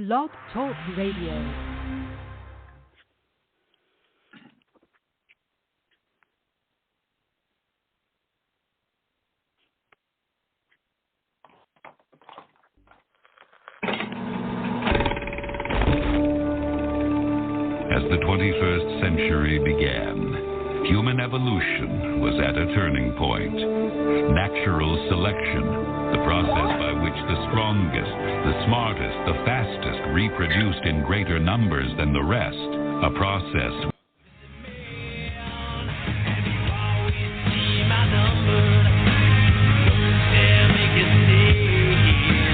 Blog Talk Radio. As the 21st century began, human evolution was at a turning point. Natural selection, the process by which the strongest, the smartest, the fastest reproduced in greater numbers than the rest, a process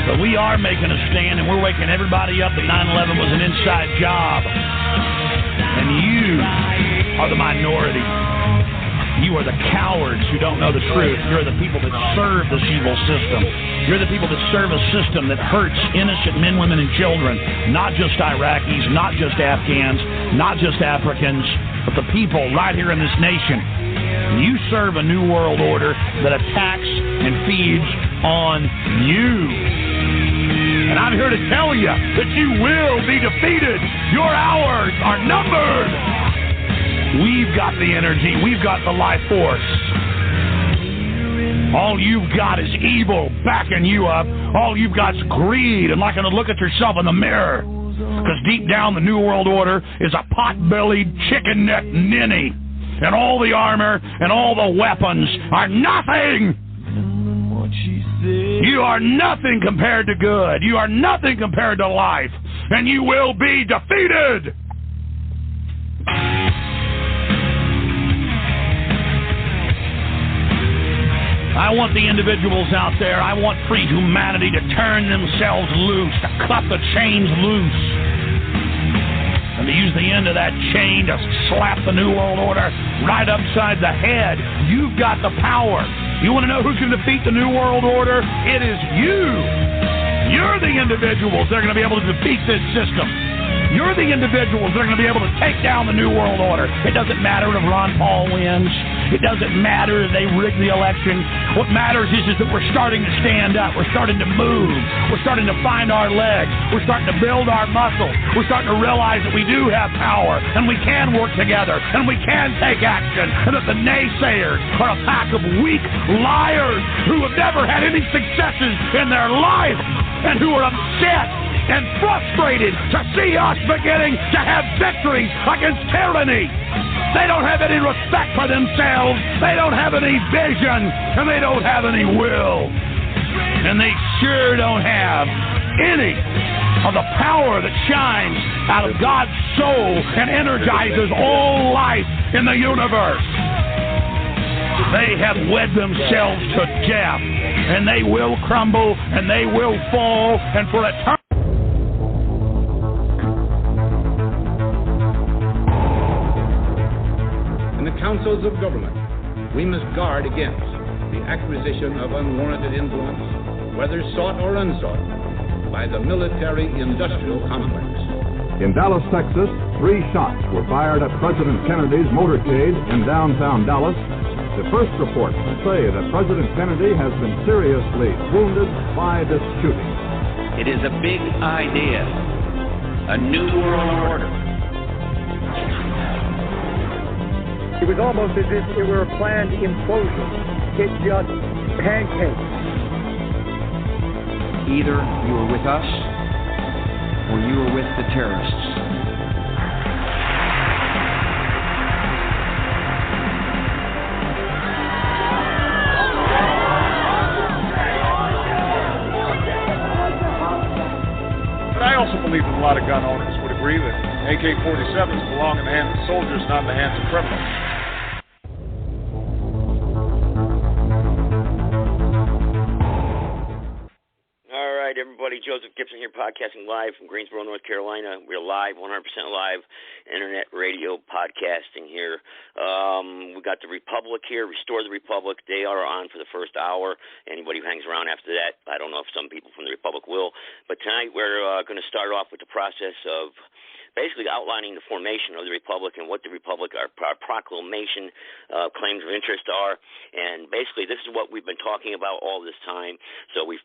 But we are making a stand, and we're waking everybody up that 9/11 was an inside job. And you are the minority. You are the cowards who don't know the truth. You're the people that serve this evil system. You're the people that serve a system that hurts innocent men, women, and children. Not just Iraqis, not just Afghans, not just Africans, but the people right here in this nation. You serve a new world order that attacks and feeds on you. And I'm here to tell you that you will be defeated. Your hours are numbered. We've got the energy. We've got the life force. All you've got is evil backing you up. All you've got is greed and liking to look at yourself in the mirror. Because deep down, the New World Order is a pot-bellied, chicken-necked ninny. And all the armor and all the weapons are nothing. You are nothing compared to good. You are nothing compared to life. And you will be defeated. I want the individuals out there, I want free humanity to turn themselves loose, to cut the chains loose, and to use the end of that chain to slap the New World Order right upside the head. You've got the power. You want to know who's going to defeat the New World Order? It is you. You're the individuals that are going to be able to defeat this system. You're the individuals that are going to be able to take down the New World Order. It doesn't matter if Ron Paul wins. It doesn't matter if they rig the election. What matters is that we're starting to stand up. We're starting to move. We're starting to find our legs. We're starting to build our muscle. We're starting to realize that we do have power, and we can work together, and we can take action, and that the naysayers are a pack of weak liars who have never had any successes in their life and who are upset and frustrated to see us beginning to have victories against tyranny. They don't have any respect for themselves. They don't have any vision, and they don't have any will. And they sure don't have any of the power that shines out of God's soul and energizes all life in the universe. They have wed themselves to death, and they will crumble, and they will fall, and for eternity. Councils of government, we must guard against the acquisition of unwarranted influence, whether sought or unsought, by the military-industrial complex. In Dallas, Texas, 3 shots were fired at President Kennedy's motorcade in downtown Dallas. The first reports say that President Kennedy has been seriously wounded by this shooting. It is a big idea, a new world order. It was almost as if it were a planned implosion. It just pancaked. Either you are with us or you are with the terrorists. But I also believe that a lot of gun owners would agree that AK-47s belong in the hands of soldiers, not in the hands of criminals. All right, everybody. Joseph Gibson here, podcasting live from Greensboro, North Carolina. We're live, 100% live, internet radio podcasting here. We got the Republic here, Restore the Republic. They are on for the first hour. Anybody who hangs around after that, I don't know if some people from the Republic will. But tonight we're going to start off with the process of basically outlining the formation of the Republic and what the Republic, our proclamation claims of interest are. And basically, this is what we've been talking about all this time. So we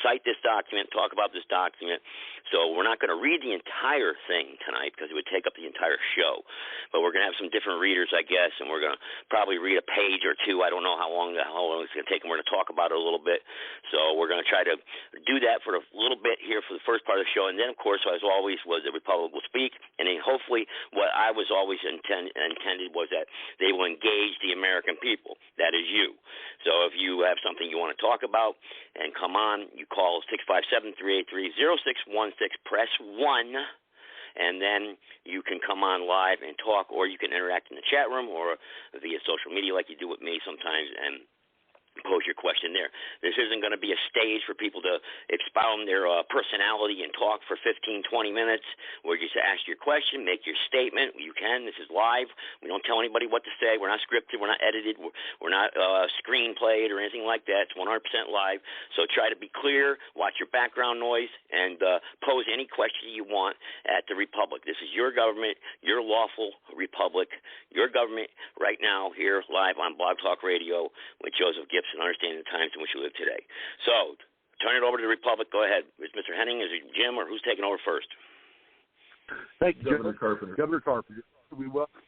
cite this document, talk about this document. So we're not going to read the entire thing tonight because it would take up the entire show. But we're going to have some different readers, I guess, and we're going to probably read a page or two. I don't know how long it's going to take, and we're going to talk about it a little bit. So we're going to try to do that for a little bit here for the first part of the show. And then, of course, as always, was the Republic will speak. And then hopefully what I was always intended was that they will engage the American people. That is you. So if you have something you want to talk about and come on, you call 657-383-0616, press 1. And then you can come on live and talk, or you can interact in the chat room or via social media like you do with me sometimes, and pose your question there. This isn't going to be a stage for people to expound their personality and talk for 15, 20 minutes. We're just ask your question, make your statement. You can. This is live. We don't tell anybody what to say. We're not scripted. We're not edited. We're not screenplayed or anything like that. It's 100% live. So try to be clear, watch your background noise, and pose any question you want at the Republic. This is your government, your lawful Republic, your government right now here live on Blog Talk Radio with Joseph Gibson. And understanding the times in which we live today. So, turn it over to the Republic. Go ahead. Is Mr. Henning, is it Jim, or who's taking over first? Thank you, Governor Carpenter. Governor Carpenter, we welcome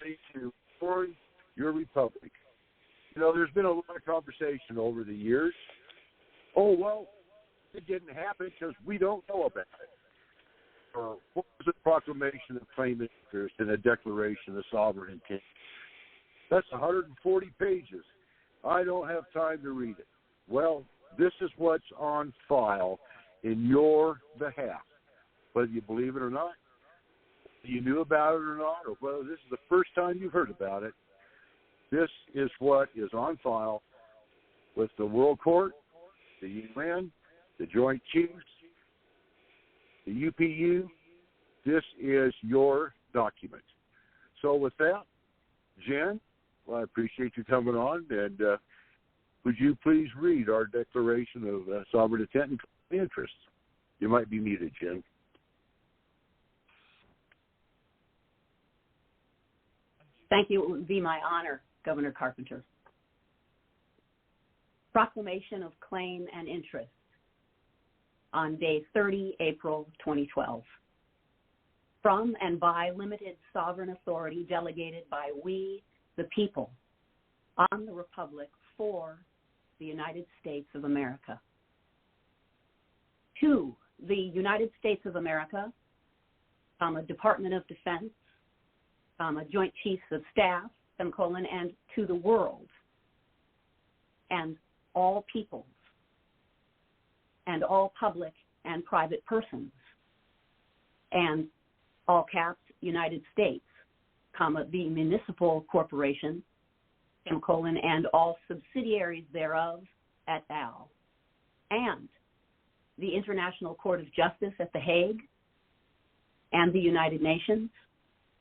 you to your Republic. You know, there's been a lot of conversation over the years. Oh, well, it didn't happen because we don't know about it. Or what was a proclamation of claim of interest and a declaration of sovereign intent? That's 140 pages. I don't have time to read it. Well, this is what's on file in your behalf. Whether you believe it or not, whether you knew about it or not, or whether this is the first time you've heard about it, this is what is on file with the World Court, the UN, the Joint Chiefs, the UPU. This is your document. So with that, Jen, well, I appreciate you coming on, and would you please read our Declaration of Sovereign Intent and Interest? You might be muted, Jim. Thank you. It would be my honor, Governor Carpenter. Proclamation of Claim and Interest on day 30, April 2012. From and by limited sovereign authority delegated by we, the people, on the Republic for the United States of America. To the United States of America, Department of Defense, Joint Chiefs of Staff, and to the world, and all peoples, and all public and private persons, and all caps, United States, the municipal corporation, and all subsidiaries thereof, et al., and the International Court of Justice at The Hague, and the United Nations,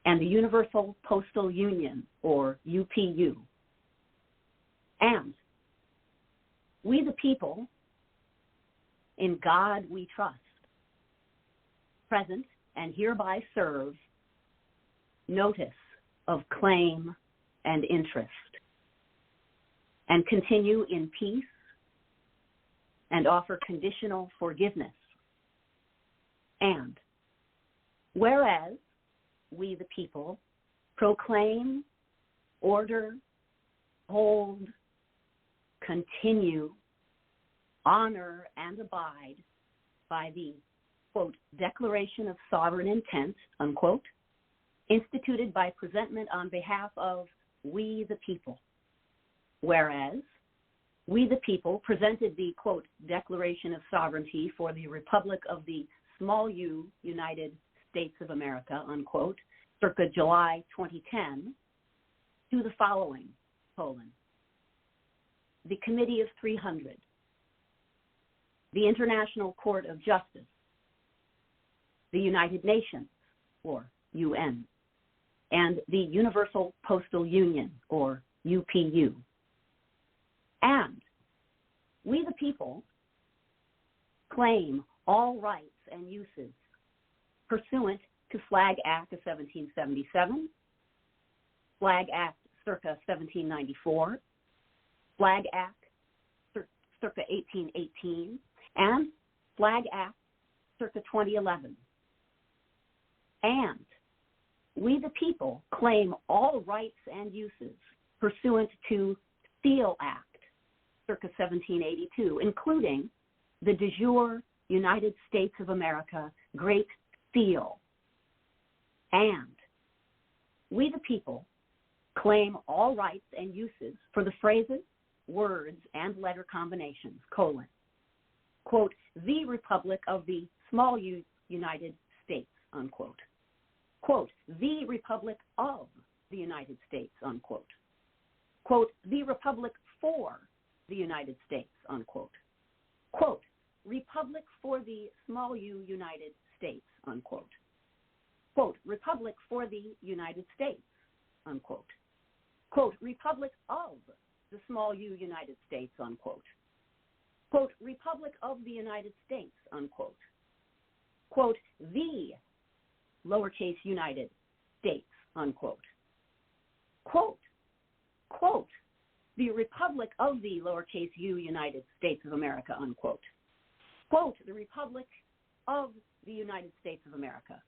and the Universal Postal Union, or UPU. And we the people, in God we trust, present and hereby serve notice of claim and interest, and continue in peace and offer conditional forgiveness. And whereas we the people proclaim, order, hold, continue, honor, and abide by the, quote, Declaration of Sovereign Intent, unquote, instituted by presentment on behalf of we the people. Whereas we the people presented the, quote, Declaration of Sovereignty for the Republic of the Small U United States of America, unquote, circa July 2010, to the following, the Committee of 300, the International Court of Justice, the United Nations, or UN, and the Universal Postal Union, or UPU. And we the people claim all rights and uses pursuant to Flag Act of 1777, Flag Act circa 1794, Flag Act circa 1818, and Flag Act circa 2011. And we the people claim all rights and uses pursuant to Seal Act circa 1782, including the de jure United States of America Great Seal. And we the people claim all rights and uses for the phrases, words, and letter combinations, quote, the Republic of the small U United States, unquote. Quote, the Republic of the United States, unquote. Quote, the Republic for the United States, unquote. Quote, Republic for the small U United States, unquote. Quote, Republic for the United States, unquote. Quote, Republic of the small U United States, unquote. Quote, Republic of the United States, unquote. Quote, the lowercase United States, unquote. Quote, the Republic of the lowercase U United States of America, unquote. Quote, the Republic of the United States of America,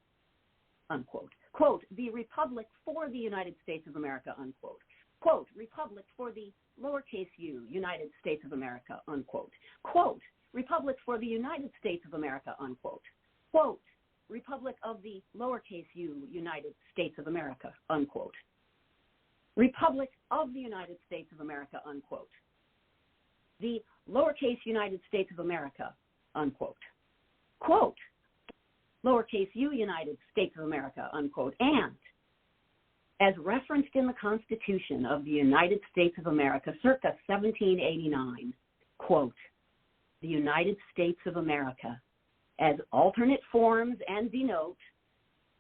unquote. Quote, the Republic for the United States of America, unquote. Quote, Republic for the lowercase U United States of America, unquote. Quote, Republic for the United States of America, unquote. Quote, Republic of the lowercase U United States of America, unquote. Republic of the United States of America, unquote. The lowercase United States of America, unquote. Quote, lowercase U United States of America, unquote. And as referenced in the Constitution of the United States of America circa 1789, quote, the United States of America as alternate forms and denote,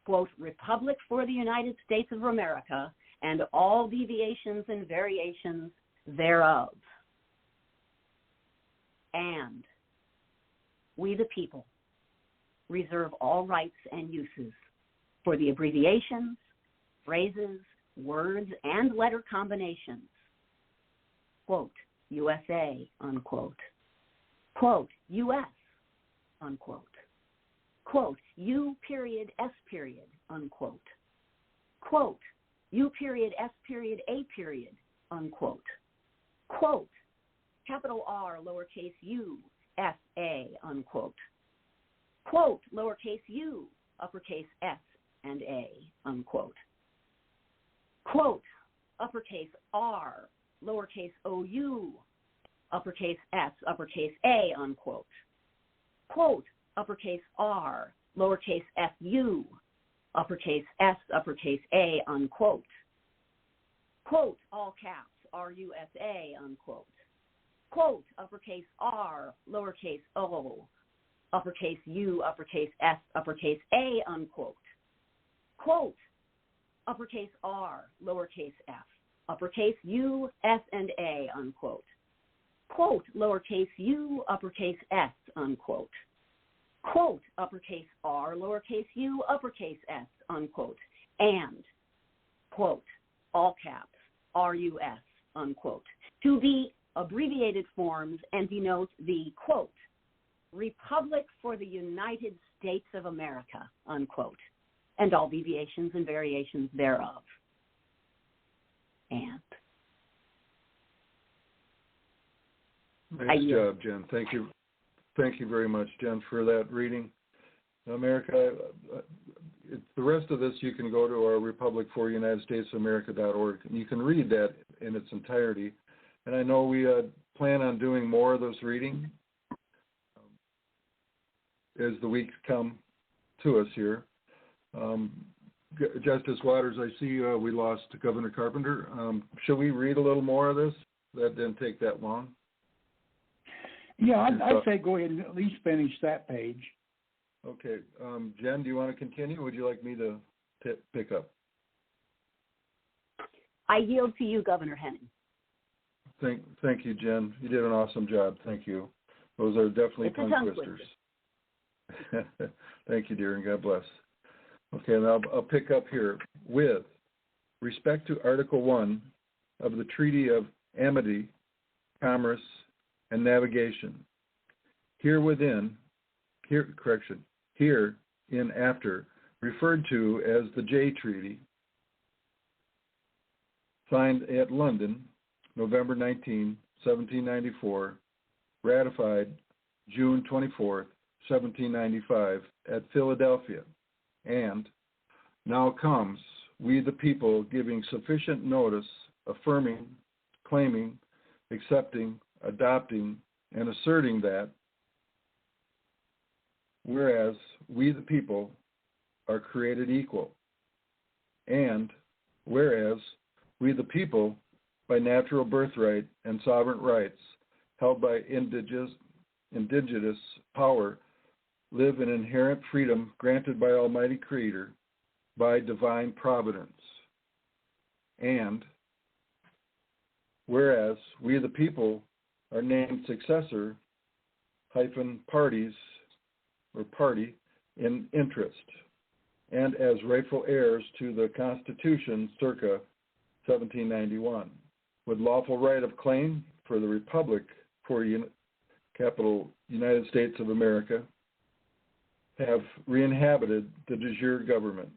quote, Republic for the United States of America and all deviations and variations thereof. And we the people reserve all rights and uses for the abbreviations, phrases, words, and letter combinations, quote, USA, unquote, quote, US, unquote, quote, U period S period, unquote, quote, U period S period A period, unquote, quote, capital R lowercase U S A, unquote, quote, lowercase u uppercase S and A, unquote, quote, uppercase R lowercase OU uppercase S uppercase A, unquote, quote, uppercase R lowercase FU uppercase S uppercase A, unquote, quote, all caps RUSA, unquote, quote, uppercase R lowercase O uppercase U uppercase S uppercase A, unquote, quote, uppercase R lowercase f uppercase U S and A, unquote, quote, lowercase u uppercase S, unquote, quote, uppercase R lowercase u uppercase S, unquote, and, quote, all caps RUS, unquote, to be abbreviated forms and denote the, quote, Republic for the United States of America, unquote, and all deviations and variations thereof. And nice job, Jen. Thank you very much, Jen, for that reading. America, the rest of this you can go to our Republic for United States of America.org, and you can read that in its entirety. And I know we plan on doing more of those reading as the weeks come to us here. Justice Waters, I see we lost Governor Carpenter. Should we read a little more of this? That didn't take that long. Yeah, I'd say go ahead and at least finish that page. Okay. Jen, do you want to continue, or would you like me to pick up? I yield to you, Governor Henning. Thank you, Jen. You did an awesome job. Thank you. Those are definitely it's tongue twisters. Thank you, dear, and God bless. Okay, and I'll pick up here. With respect to Article 1 of the Treaty of Amity, Commerce, and Navigation, hereinafter, referred to as the Jay Treaty, signed at London, November 19, 1794, ratified June 24, 1795, at Philadelphia, and now comes, we the people, giving sufficient notice, affirming, claiming, accepting, adopting, and asserting that, whereas we the people are created equal, and whereas we the people, by natural birthright and sovereign rights, held by indigenous power, live in inherent freedom granted by Almighty Creator, by divine providence. And whereas we the people are named successor parties or party in interest, and as rightful heirs to the Constitution circa 1791, with lawful right of claim for the Republic for capital United States of America, have re-inhabited the de jure government,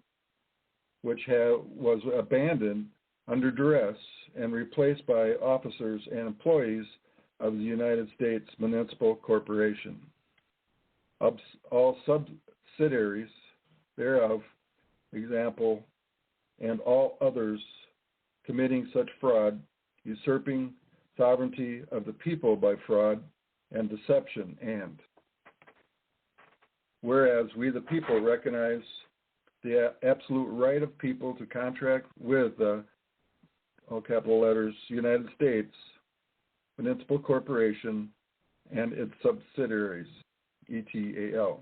which was abandoned under duress and replaced by officers and employees of the United States Municipal Corporation. All subsidiaries thereof, example, and all others committing such fraud, usurping sovereignty of the people by fraud and deception, and whereas we the people recognize the absolute right of people to contract with the, all capital letters, United States Municipal Corporation and its subsidiaries, ETAL.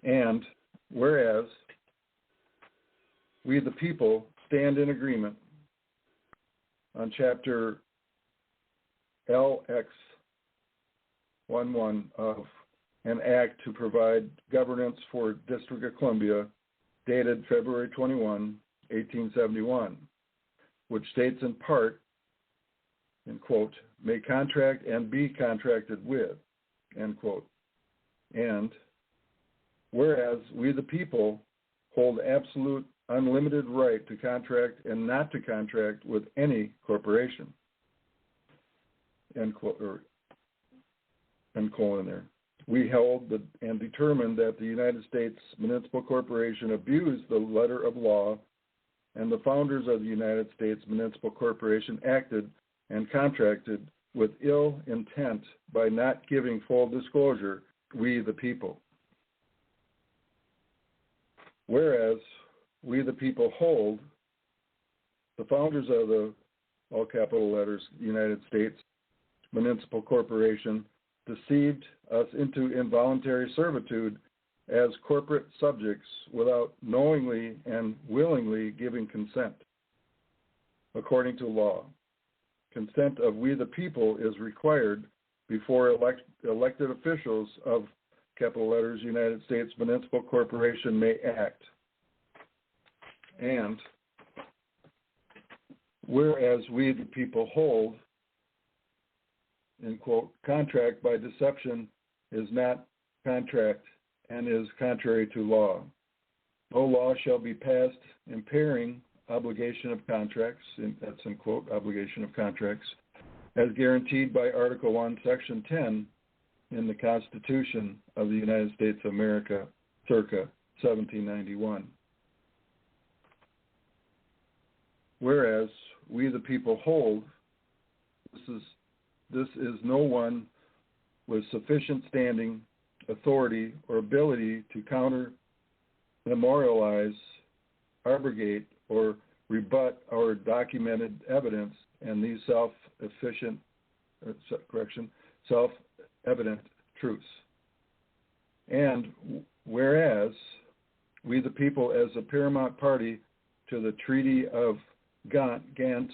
And whereas we the people stand in agreement on Chapter LX11 of an act to provide governance for District of Columbia, dated February 21, 1871, which states in part, in quote, may contract and be contracted with, end quote. And whereas we the people hold absolute unlimited right to contract and not to contract with any corporation, end quote, or end colon there. We held and determined that the United States Municipal Corporation abused the letter of law, and the founders of the United States Municipal Corporation acted and contracted with ill intent by not giving full disclosure, we the people. Whereas we the people hold, the founders of the, all capital letters, United States Municipal Corporation deceived us into involuntary servitude as corporate subjects without knowingly and willingly giving consent. According to law, consent of we the people is required before elected officials of capital letters United States Municipal Corporation may act. And whereas we the people hold, in quote, contract by deception is not contract and is contrary to law. No law shall be passed impairing obligation of contracts, that's in quote, obligation of contracts, as guaranteed by Article 1, Section 10 in the Constitution of the United States of America, circa 1791. Whereas we the people hold, this is no one with sufficient standing, authority, or ability to counter, memorialize, abrogate, or rebut our documented evidence and these self-evident truths. And whereas we the people, as a paramount party to the Treaty of Ghent,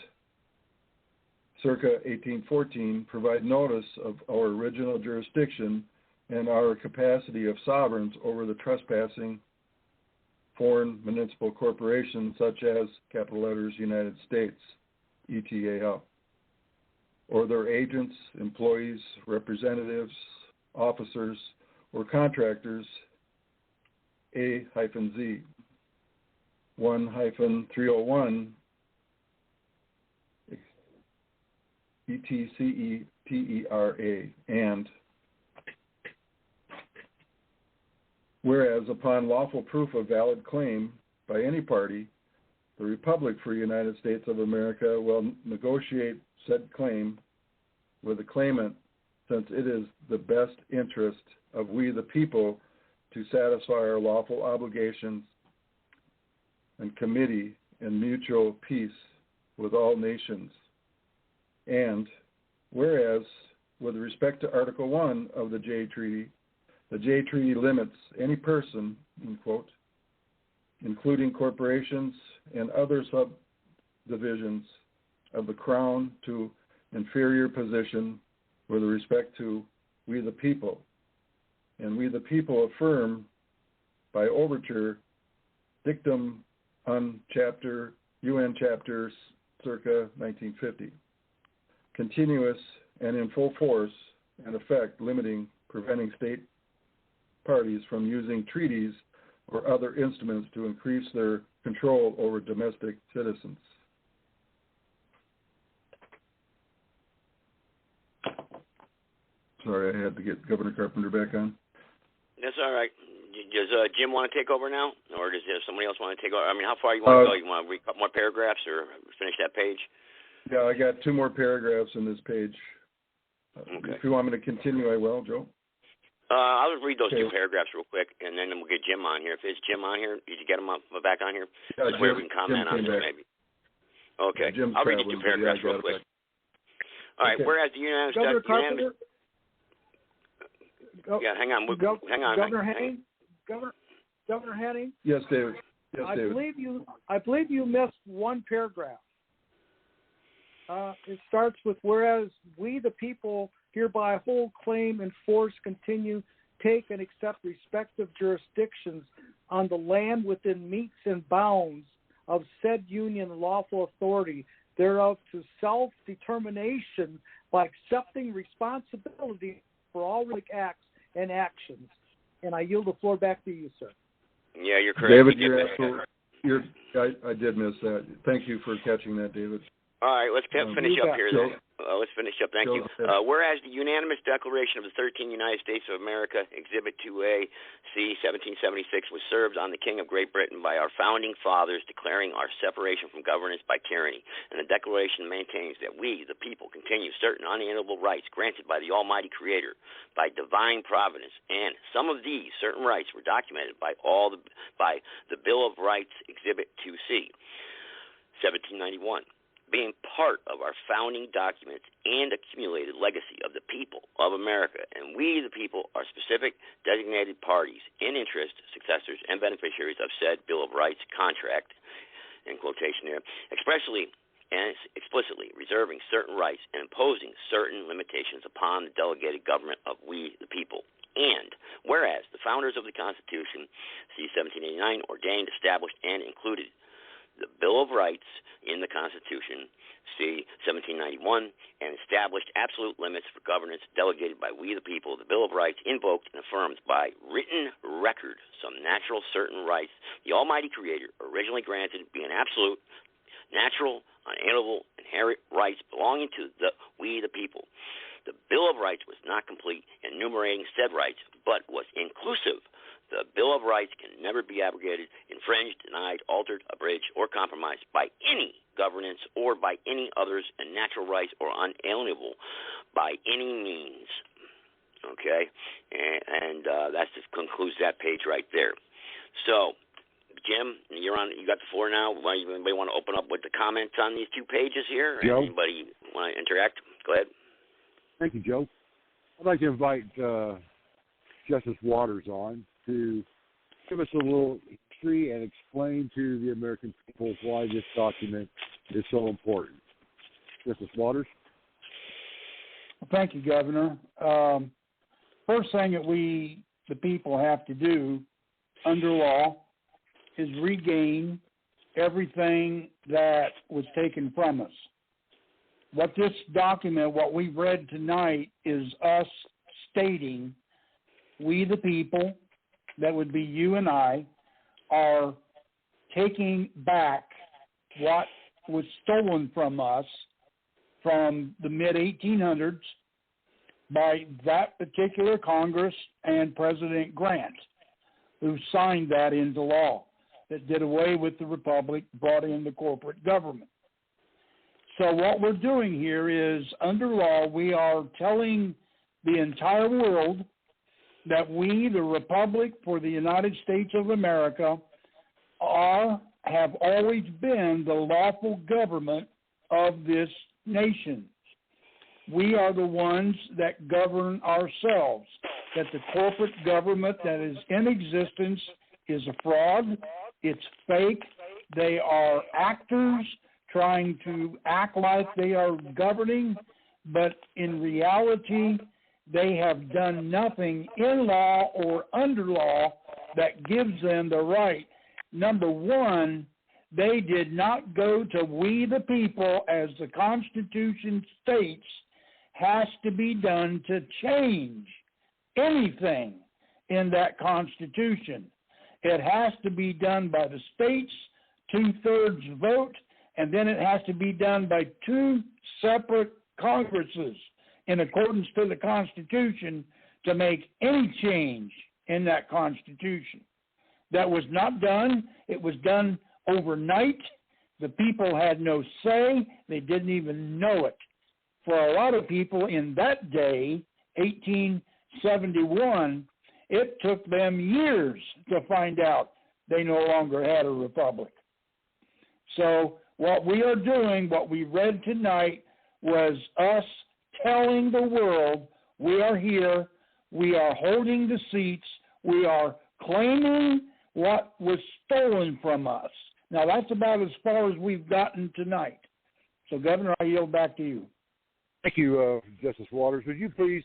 circa 1814, provide notice of our original jurisdiction and our capacity of sovereigns over the trespassing foreign municipal corporations such as, capital letters, United States, ETAL, or their agents, employees, representatives, officers, or contractors, A-Z, 1-301, ETCETERA, and whereas upon lawful proof of valid claim by any party, the Republic for United States of America will negotiate said claim with the claimant, since it is the best interest of we the people to satisfy our lawful obligations and committee in mutual peace with all nations. And whereas, with respect to Article 1 of the Jay Treaty, the Jay Treaty limits any person, in quote, including corporations and other subdivisions of the Crown, to inferior position with respect to we the people. And we the people affirm by overture dictum on UN chapter circa 1950, continuous and in full force and effect, limiting, preventing state parties from using treaties or other instruments to increase their control over domestic citizens. Sorry, I had to get Governor Carpenter back on. That's all right. Does Jim want to take over now, or does somebody else want to take over? I mean, how far you want to go? You want to read a couple more paragraphs or finish that page? Yeah, I got 2 more paragraphs in this page. Okay. If you want me to continue, I will, Joe. I'll just read those 2 paragraphs real quick, and then we'll get Jim on here. If it's Jim on here, did you get him back on here? Yeah, where we can comment on this, maybe. Okay. Yeah, I'll read you 2 paragraphs real quick. All right. Okay. Whereas the unanimous... Governor Carpenter? Yeah, hang on. Hang on. Governor Henning? Governor Henning? Yes, David. Yes, I David. believe you missed one paragraph. It starts with, whereas we the people hereby hold, claim, enforce, continue, take, and accept respective jurisdictions on the land within metes and bounds of said union lawful authority thereof to self-determination by accepting responsibility for all acts and actions. And I yield the floor back to you, sir. Yeah, you're correct. David, I did miss that. Thank you for catching that, David. All right, let's finish up here then. Let's finish up. Thank you. Whereas the unanimous declaration of the 13 United States of America, Exhibit 2A, C, 1776, was served on the King of Great Britain by our founding fathers, declaring our separation from governance by tyranny. And the declaration maintains that we, the people, continue certain unalienable rights granted by the Almighty Creator, by divine providence. And some of these certain rights were documented by the Bill of Rights, Exhibit 2C, 1791. Being part of our founding documents and accumulated legacy of the people of America. And we, the people, are specific designated parties in interest, successors, and beneficiaries of said Bill of Rights contract, in quotation there, expressly and explicitly reserving certain rights and imposing certain limitations upon the delegated government of we, the people. And whereas the founders of the Constitution, C. 1789, ordained, established, and included the Bill of Rights in the Constitution, C. 1791, and established absolute limits for governance delegated by we the people. The Bill of Rights invoked and affirmed by written record some natural certain rights the Almighty Creator originally granted, being absolute, natural, unalienable, inherent rights belonging to we the people. The Bill of Rights was not complete in enumerating said rights, but was inclusive. The Bill of Rights can never be abrogated, infringed, denied, altered, abridged, or compromised by any governance or by any others, and natural rights or unalienable by any means. Okay? And that just concludes that page right there. So, Jim, you're on. You got the floor now. Anybody want to open up with the comments on these 2 pages here? Joe? Anybody want to interact? Go ahead. Thank you, Joe. I'd like to invite Justice Waters on to give us a little history and explain to the American people why this document is so important. Justice Waters? Well, thank you, Governor. First thing that we, the people, have to do under law is regain everything that was taken from us. What this document, what we've read tonight, is us stating we the people, that would be you and I, are taking back what was stolen from us from the mid-1800s by that particular Congress and President Grant, who signed that into law, that did away with the republic, brought in the corporate government. So what we're doing here is, under law, we are telling the entire world that we, the Republic for the United States of America, have always been the lawful government of this nation. We are the ones that govern ourselves, that the corporate government that is in existence is a fraud, it's fake, they are actors trying to act like they are governing, but in reality, they have done nothing in law or under law that gives them the right. Number one, they did not go to we the people, as the Constitution states, has to be done to change anything in that Constitution. It has to be done by the states, 2/3 vote, and then it has to be done by two separate Congresses in accordance to the Constitution to make any change in that Constitution. That was not done. It was done overnight. The people had no say. They didn't even know it. For a lot of people in that day, 1871, it took them years to find out they no longer had a republic. So what we are doing, what we read tonight, was us telling the world we are here, we are holding the seats, we are claiming what was stolen from us. Now, that's about as far as we've gotten tonight. So, Governor, I yield back to you. Thank you, Justice Waters. Would you please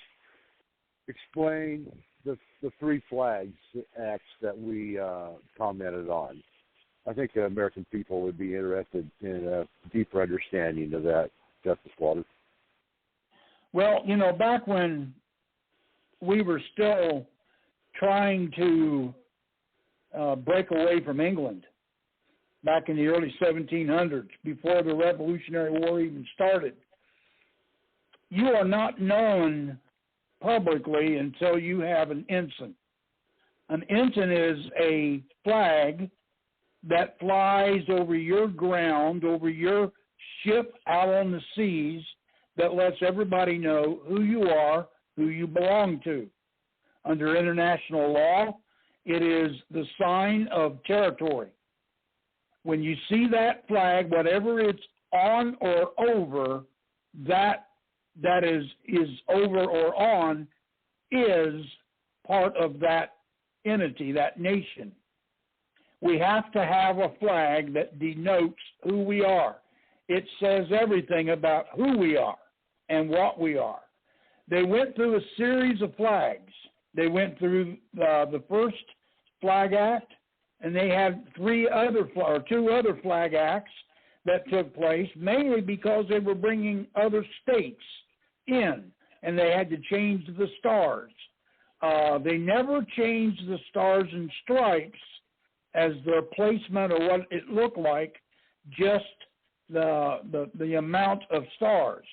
explain the three flags acts that we commented on? I think the American people would be interested in a deeper understanding of that, Justice Waters. Well, you know, back when we were still trying to break away from England, back in the early 1700s, before the Revolutionary War even started, you are not known publicly until you have an ensign. An ensign is a flag that flies over your ground, over your ship out on the seas, that lets everybody know who you are, who you belong to. Under international law, it is the sign of territory. When you see that flag, whatever it's on or over, that is over or on is part of that entity, that nation. We have to have a flag that denotes who we are. It says everything about who we are and what we are. They went through a series of flags. They went through the first Flag Act, and they had two other flag acts that took place, mainly because they were bringing other states in, and they had to change the stars. They never changed the stars and stripes as their placement or what it looked like, just the amount of stars.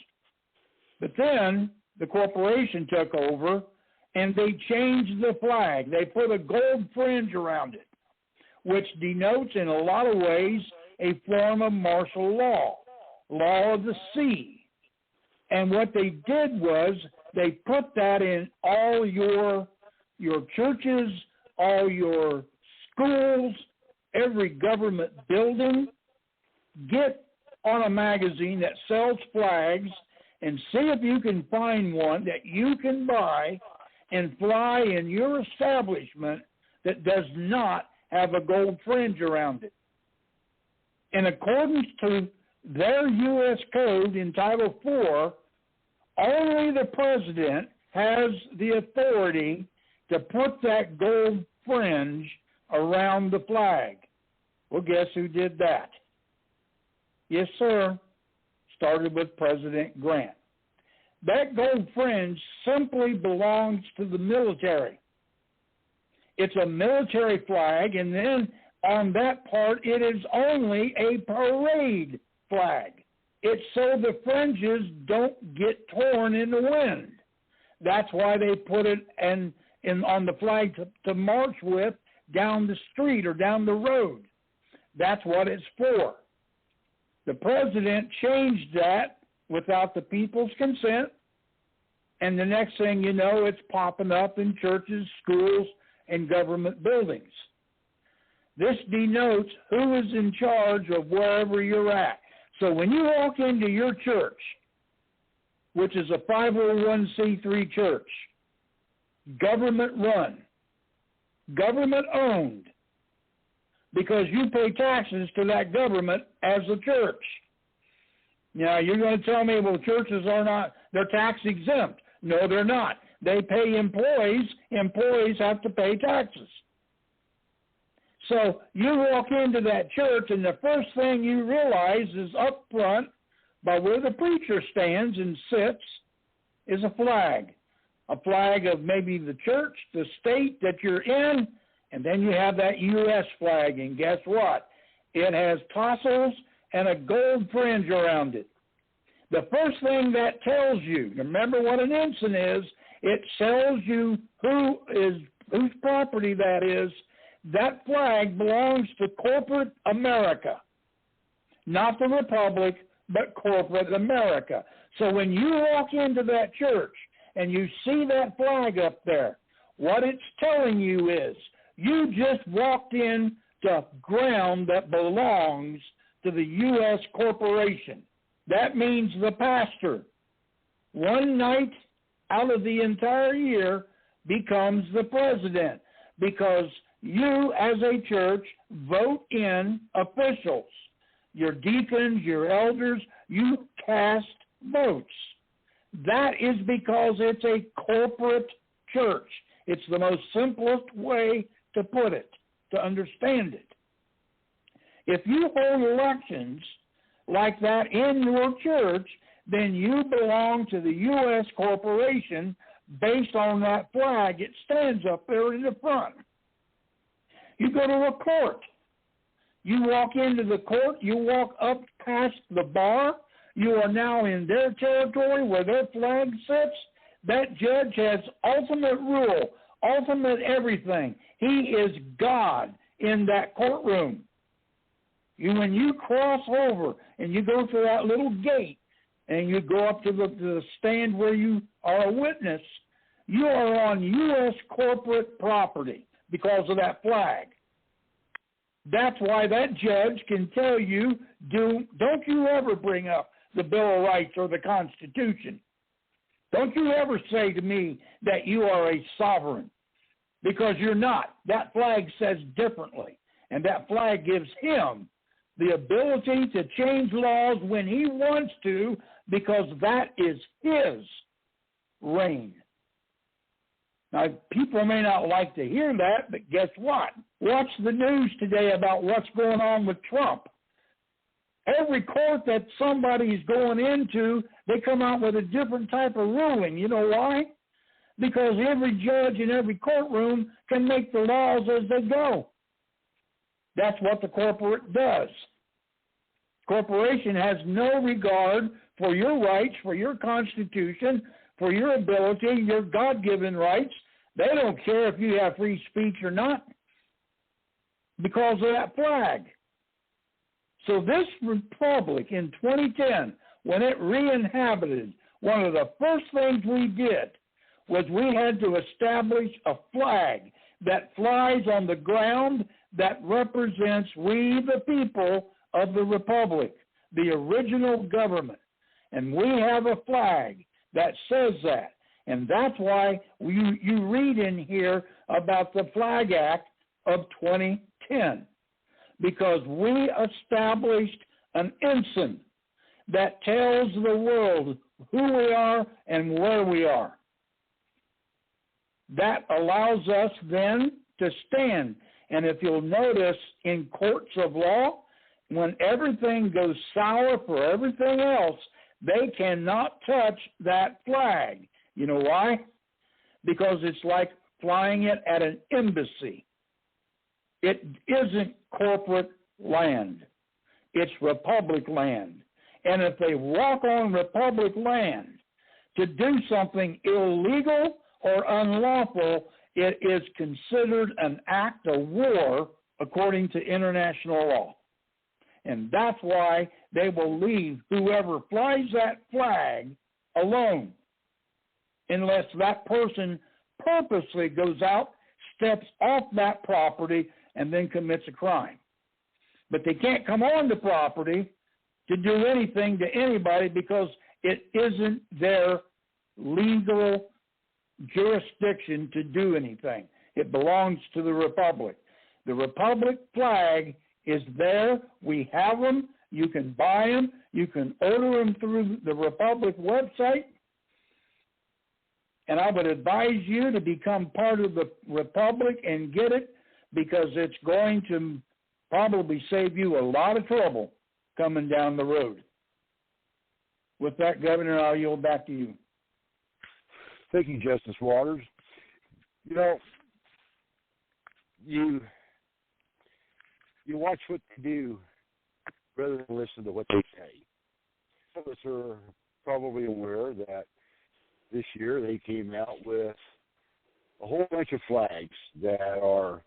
But then the corporation took over, and they changed the flag. They put a gold fringe around it, which denotes in a lot of ways a form of martial law, law of the sea. And what they did was they put that in all your churches, all your schools, every government building. Get on a magazine that sells flags and see if you can find one that you can buy and fly in your establishment that does not have a gold fringe around it. In accordance to their U.S. Code in Title IV, only the president has the authority to put that gold fringe around the flag. Well, guess who did that? Yes, sir. Started with President Grant. That gold fringe simply belongs to the military. It's a military flag, and then on that part, it is only a parade flag. It's so the fringes don't get torn in the wind. That's why they put it on the flag to march with down the street or down the road. That's what it's for. The president changed that without the people's consent, and the next thing you know, it's popping up in churches, schools, and government buildings. This denotes who is in charge of wherever you're at. So when you walk into your church, which is a 501c3 church, government-run, government-owned, because you pay taxes to that government as a church. Now, you're going to tell me, well, churches are not, they're tax exempt. No, they're not. They pay employees. Employees have to pay taxes. So you walk into that church, and the first thing you realize is up front, by where the preacher stands and sits, is a flag of maybe the church, the state that you're in, and then you have that U.S. flag, and guess what? It has tassels and a gold fringe around it. The first thing that tells you, remember what an ensign is, it tells you whose property that is. That flag belongs to corporate America, not the Republic, but corporate America. So when you walk into that church and you see that flag up there, what it's telling you is you just walked in to ground that belongs to the U.S. corporation. That means the pastor, one night out of the entire year, becomes the president, because you as a church vote in officials. Your deacons, your elders, you cast votes. That is because it's a corporate church. It's the most simplest way to put it, to understand it. If you hold elections like that in your church, then you belong to the U.S. corporation based on that flag. It stands up there in the front. You go to a court. You walk into the court, you walk up past the bar, you are now in their territory where their flag sits. That judge has ultimate rule, ultimate everything. He is God in that courtroom. When you cross over and you go through that little gate and you go up to the stand where you are a witness, you are on U.S. corporate property because of that flag. That's why that judge can tell you, don't you ever bring up the Bill of Rights or the Constitution. Don't you ever say to me that you are a sovereign, because you're not. That flag says differently, and that flag gives him the ability to change laws when he wants to, because that is his reign. Now, people may not like to hear that, but guess what? Watch the news today about what's going on with Trump. Every court that somebody's going into, they come out with a different type of ruling. You know why? Because every judge in every courtroom can make the laws as they go. That's what the corporate does. Corporation has no regard for your rights, for your Constitution, for your ability, your God-given rights. They don't care if you have free speech or not because of that flag. So this republic in 2010, when it re-inhabited, one of the first things we did was we had to establish a flag that flies on the ground that represents we, the people of the republic, the original government. And we have a flag that says that. And that's why you read in here about the Flag Act of 2010, because we established an ensign that tells the world who we are and where we are. That allows us then to stand And if you'll notice, in courts of law, when everything goes sour for everything else, they cannot touch that flag. You know why? Because it's like flying it at an embassy. It isn't corporate land. It's Republic land. And if they walk on Republic land to do something illegal or unlawful, it is considered an act of war according to international law. And that's why they will leave whoever flies that flag alone, unless that person purposely goes out, steps off that property, and then commits a crime. But they can't come on the property to do anything to anybody because it isn't their legal jurisdiction to do anything. It belongs to the Republic. The Republic flag is there. We have them. You can buy them. You can order them through the Republic website. And I would advise you to become part of the Republic and get it, because it's going to probably save you a lot of trouble coming down the road. With that, Governor, I'll yield back to you. Thank you, Justice Waters. You know, you watch what they do rather than listen to what they say. Some of us are probably aware that this year they came out with a whole bunch of flags that are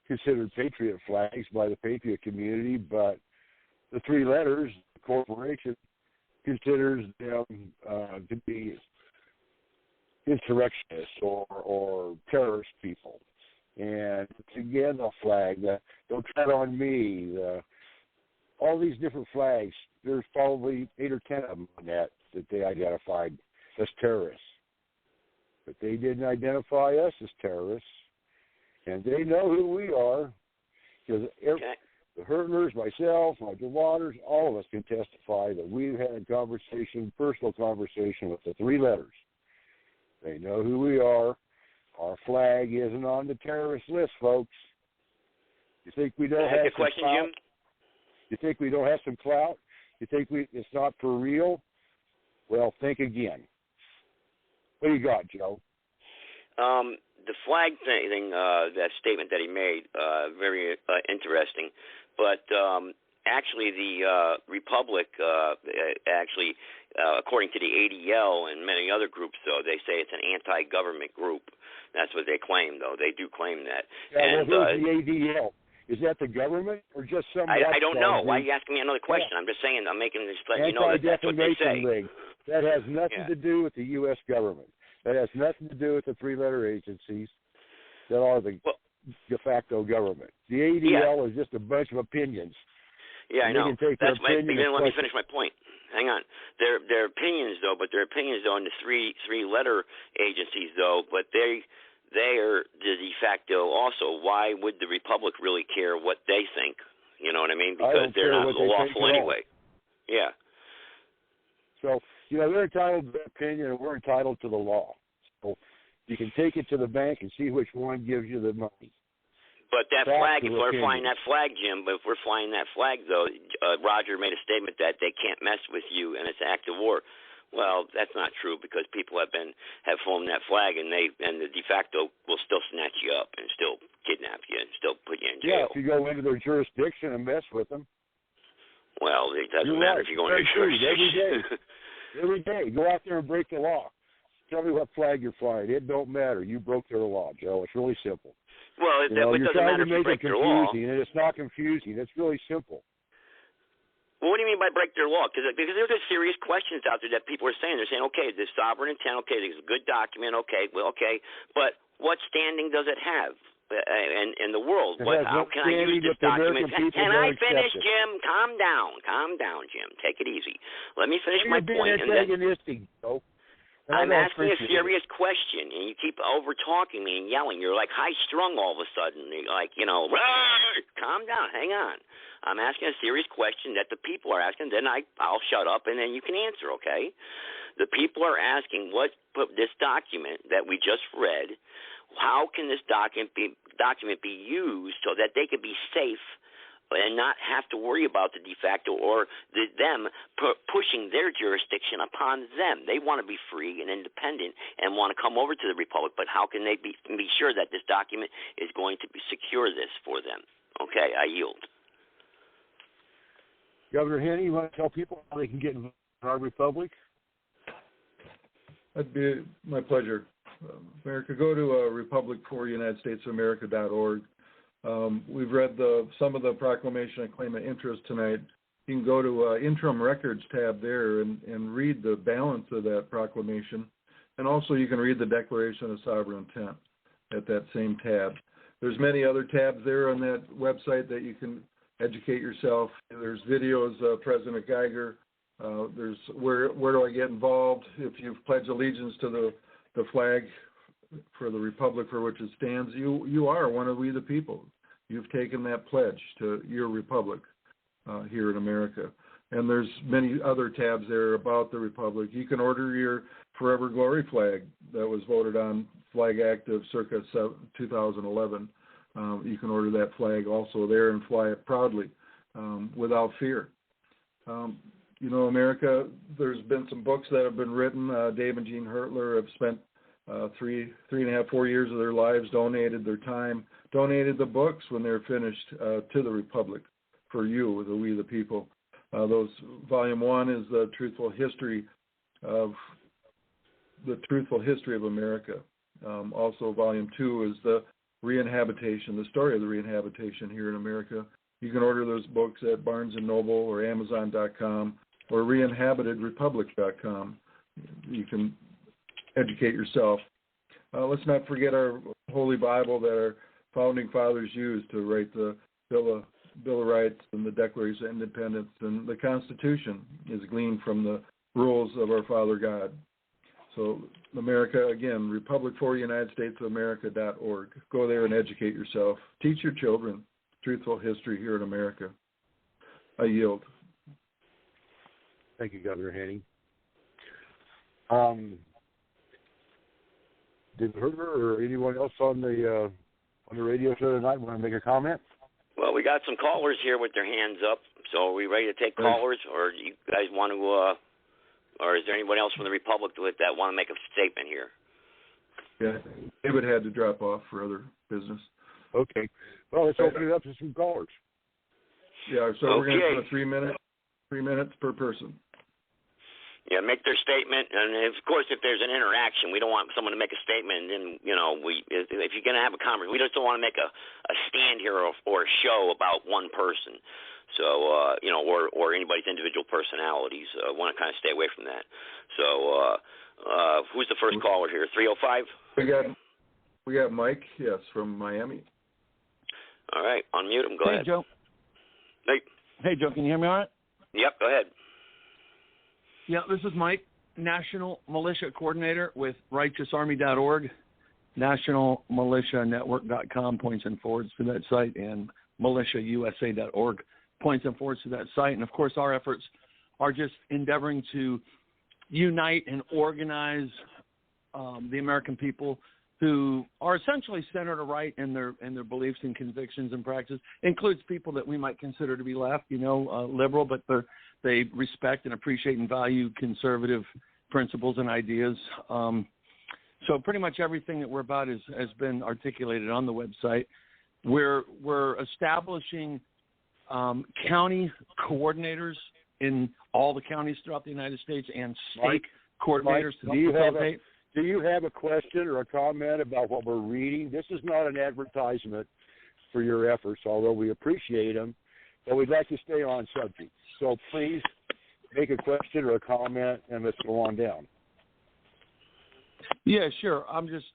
considered patriot flags by the patriot community, but the three letters, the corporation, considers them to be insurrectionists or terrorist people. And it's again a flag that don't tread on me. All these different flags, there's probably 8 or 10 of them on that they identified as terrorists. But they didn't identify us as terrorists. And they know who we are, because the Hurtlers, myself, Roger Waters, all of us can testify that we've had a conversation, personal conversation with the three letters. They know who we are. Our flag isn't on the terrorist list, folks. You think we don't have some clout? Jim? You think we don't have some clout? You think it's not for real? Well, think again. What do you got, Joe? The flag thing, that statement that he made, very interesting. But actually, the Republic, according to the ADL and many other groups, though, they say it's an anti-government group. That's what they claim, though. They do claim that. Yeah, and, well, who's the ADL? Is that the government or just some? I don't know. Why are you asking me another question? Yeah. I'm just saying. I'm making this. You know that's what they say. League. That has nothing to do with the U.S. government. That has nothing to do with the three-letter agencies that are the de facto government. The ADL is just a bunch of opinions. Yeah, I know. That's my opinion. Let me finish my point. Hang on. They're opinions, though, but they're opinions, though, in the three-letter agencies, though, but they are the de facto also. Why would the Republic really care what they think? You know what I mean? Because they're not lawful anyway. Yeah. So, they're entitled to their opinion, and we're entitled to the law. So you can take it to the bank and see which one gives you the money. But that flag, if we're flying that flag, Jim, but if we're flying that flag, though, Roger made a statement that they can't mess with you and it's an act of war. Well, that's not true, because people have flown that flag, and the de facto will still snatch you up and still kidnap you and still put you in jail. Yeah, if you go into their jurisdiction and mess with them. Well, it doesn't matter if you go into their jurisdiction. Every day, go out there and break the law. Tell me what flag you're flying. It don't matter. You broke their law, Joe. It's really simple. Well, it doesn't matter if you break their law. And it's not confusing. It's really simple. Well, what do you mean by break their law? Because there's serious questions out there that people are saying. They're saying, okay, this sovereign intent, okay, this is a good document, okay, well, okay, but what standing does it have in the world? How can I use this document? Can I finish, Jim? Calm down, Jim. Take it easy. Let me finish my point. I'm asking a serious question, and you keep over-talking me and yelling. You're like high-strung all of a sudden. You're like, calm down, hang on. I'm asking a serious question that the people are asking, then I'll shut up, and then you can answer, okay? The people are asking this document that we just read, how can this document be used so that they could be safe and not have to worry about the de facto or them pushing their jurisdiction upon them. They want to be free and independent and want to come over to the Republic, but how can they be sure that this document is going to secure this for them? Okay, I yield. Governor Haney, you want to tell people how they can get involved in our Republic? That'd be my pleasure. America, go to republicforunitedstatesofamerica.org. We've read some of the proclamation and claim of interest tonight. You can go to interim records tab there and read the balance of that proclamation. And also you can read the Declaration of Sovereign Intent at that same tab. There's many other tabs there on that website that you can educate yourself. There's videos of President Geiger. There's where do I get involved? If you've pledged allegiance to the flag for the republic for which it stands, you are one of we the people. You've taken that pledge to your republic here in America. And there's many other tabs there about the republic. You can order your Forever Glory flag that was voted on, Flag Act of circa 2011. You can order that flag also there and fly it proudly without fear. America, there's been some books that have been written. Dave and Jean Hertler have spent 3.5-4 years of their lives, donated their time, donated the books when they're finished to the Republic for you, we the people. Volume 1 is the truthful history of America. Also, Volume 2 is the reinhabitation, the story of the reinhabitation here in America. You can order those books at Barnes & Noble or Amazon.com or reinhabitedrepublic.com. You can educate yourself. Let's not forget our Holy Bible that our founding fathers used to write the Bill of Rights and the Declaration of Independence, and the Constitution is gleaned from the rules of our Father God. So America, again, republicforunitedstatesofamerica.org. Go there and educate yourself. Teach your children truthful history here in America. I yield. Thank you, Governor Haney. Did Herter or anyone else on the radio show tonight want to make a comment? Well, we got some callers here with their hands up. So are we ready to take callers, or do you guys want to, or is there anyone else from the Republic that want to make a statement here? Yeah, David had to drop off for other business. Okay. Well, let's open it up to some callers. Yeah, so we're going to do 3 minutes, 3 minutes per person. Yeah, make their statement, and of course, if there's an interaction, we don't want someone to make a statement, and then, if you're going to have a conversation, we just don't want to make a stand here or a show about one person, so, or anybody's individual personalities. I want to kind of stay away from that. So, who's the first caller here, 305? We got Mike, yes, from Miami. All right, unmute him, go ahead. Hey, Joe. Hey, Joe, can you hear me all right? Yep, go ahead. Yeah, this is Mike, National Militia Coordinator with RighteousArmy.org, NationalMilitiaNetwork.com points and forwards to that site, and MilitiaUSA.org points and forwards to that site. And, of course, our efforts are just endeavoring to unite and organize the American people who are essentially center to right in their beliefs and convictions and practice. It includes people that we might consider to be left, liberal, but they respect and appreciate and value conservative principles and ideas. So pretty much everything that we're about has been articulated on the website. We're establishing county coordinators in all the counties throughout the United States and state coordinators to help facilitate. Do you have a question or a comment about what we're reading? This is not an advertisement for your efforts, although we appreciate them, but we'd like to stay on subject. So please make a question or a comment, and let's go on down. Yeah, sure. I'm just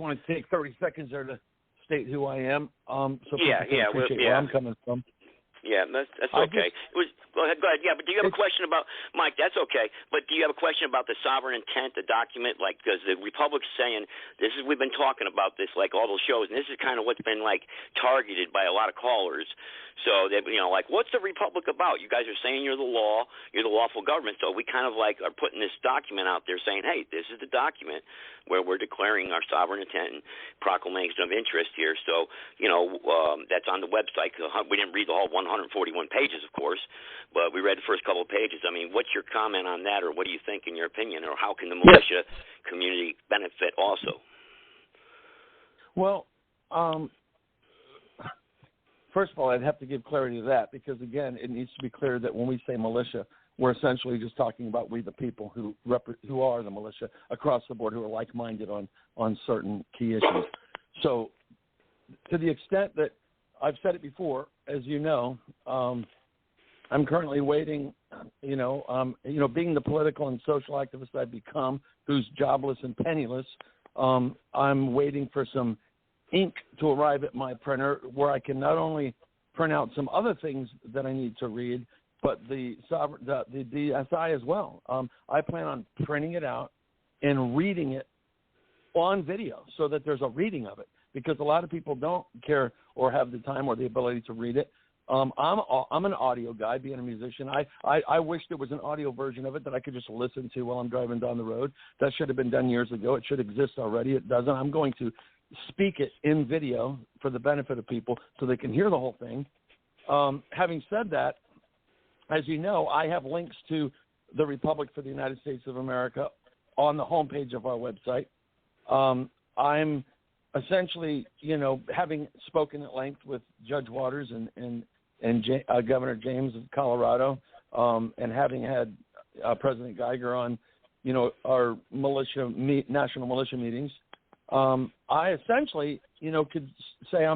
want to take 30 seconds there to state who I am. So appreciate where I'm coming from. Yeah, that's okay. Go ahead. Yeah, but do you have a question about Mike? That's okay. But do you have a question about the sovereign intent, the document? Like, because the Republic's saying this is, we've been talking about this like all those shows, and this is kind of what's been like targeted by a lot of callers. So that like, what's the Republic about? You guys are saying you're the law, you're the lawful government. So we kind of like are putting this document out there, saying, hey, this is the document where we're declaring our sovereign intent and proclamation of interest here. So that's on the website. We didn't read the whole 141 pages, of course, but we read the first couple of pages. I mean, what's your comment on that, or what do you think, in your opinion, or how can the militia community benefit also? Well, first of all, I'd have to give clarity to that because, again, it needs to be clear that when we say militia, we're essentially just talking about we the people who are the militia across the board, who are like-minded on certain key issues. So to the extent that I've said it before, as you know, I'm currently waiting, being the political and social activist I've become, who's jobless and penniless, I'm waiting for some ink to arrive at my printer where I can not only print out some other things that I need to read, but the DSI as well. I plan on printing it out and reading it on video so that there's a reading of it, because a lot of people don't care or have the time or the ability to read it. I'm an audio guy, being a musician. I wish there was an audio version of it that I could just listen to while I'm driving down the road. That should have been done years ago. It should exist already. It doesn't. I'm going to speak it in video for the benefit of people so they can hear the whole thing. Having said that, as you know, I have links to the Republic for the United States of America on the homepage of our website. I'm essentially, having spoken at length with Judge Waters and Governor James of Colorado, and having had President Geiger on, our national militia meetings, I essentially, could say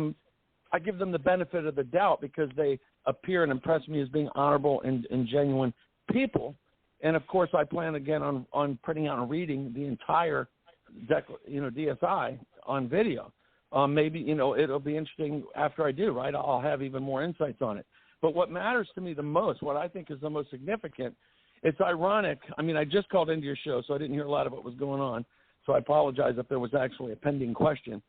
I give them the benefit of the doubt because they appear and impress me as being honorable and genuine people. And of course, I plan again on printing out and reading the entire, DSI on video. Maybe, it'll be interesting after I do, right? I'll have even more insights on it. But what matters to me the most, what I think is the most significant, it's ironic. I mean, I just called into your show, so I didn't hear a lot of what was going on. So I apologize if there was actually a pending question.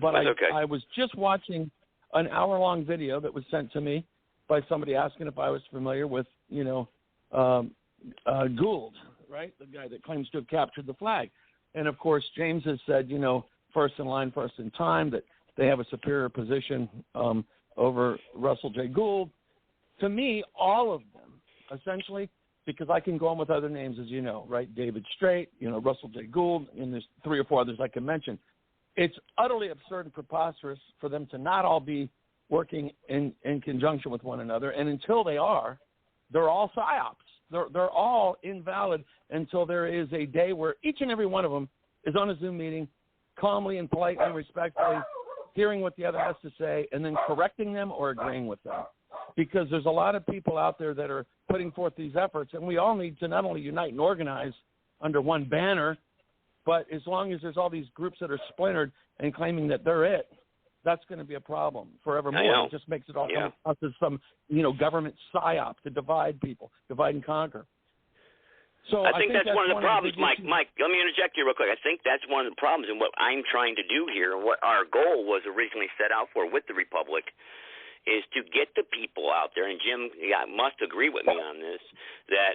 But I was just watching an hour-long video that was sent to me by somebody asking if I was familiar with, Gould, right? The guy that claims to have captured the flag. And, of course, James has said, first in line, first in time, that they have a superior position over Russell J. Gould. To me, all of them, essentially, because I can go on with other names, as you know, right? David Straight, Russell J. Gould, and there's 3 or 4 others I can mention. It's utterly absurd and preposterous for them to not all be working in conjunction with one another. And until they are, they're all psyops. They're all invalid until there is a day where each and every one of them is on a Zoom meeting, calmly and politely and respectfully, hearing what the other has to say, and then correcting them or agreeing with them. Because there's a lot of people out there that are putting forth these efforts, and we all need to not only unite and organize under one banner, but as long as there's all these groups that are splintered and claiming that they're it, that's going to be a problem forevermore. It just makes it all come out as some, government psyop to divide people, divide and conquer. So I think that's one of the problems, Mike. Mike, let me interject here real quick. I think that's one of the problems, and what I'm trying to do here, what our goal was originally set out for with the Republic, is to get the people out there, and Jim must agree with me on this,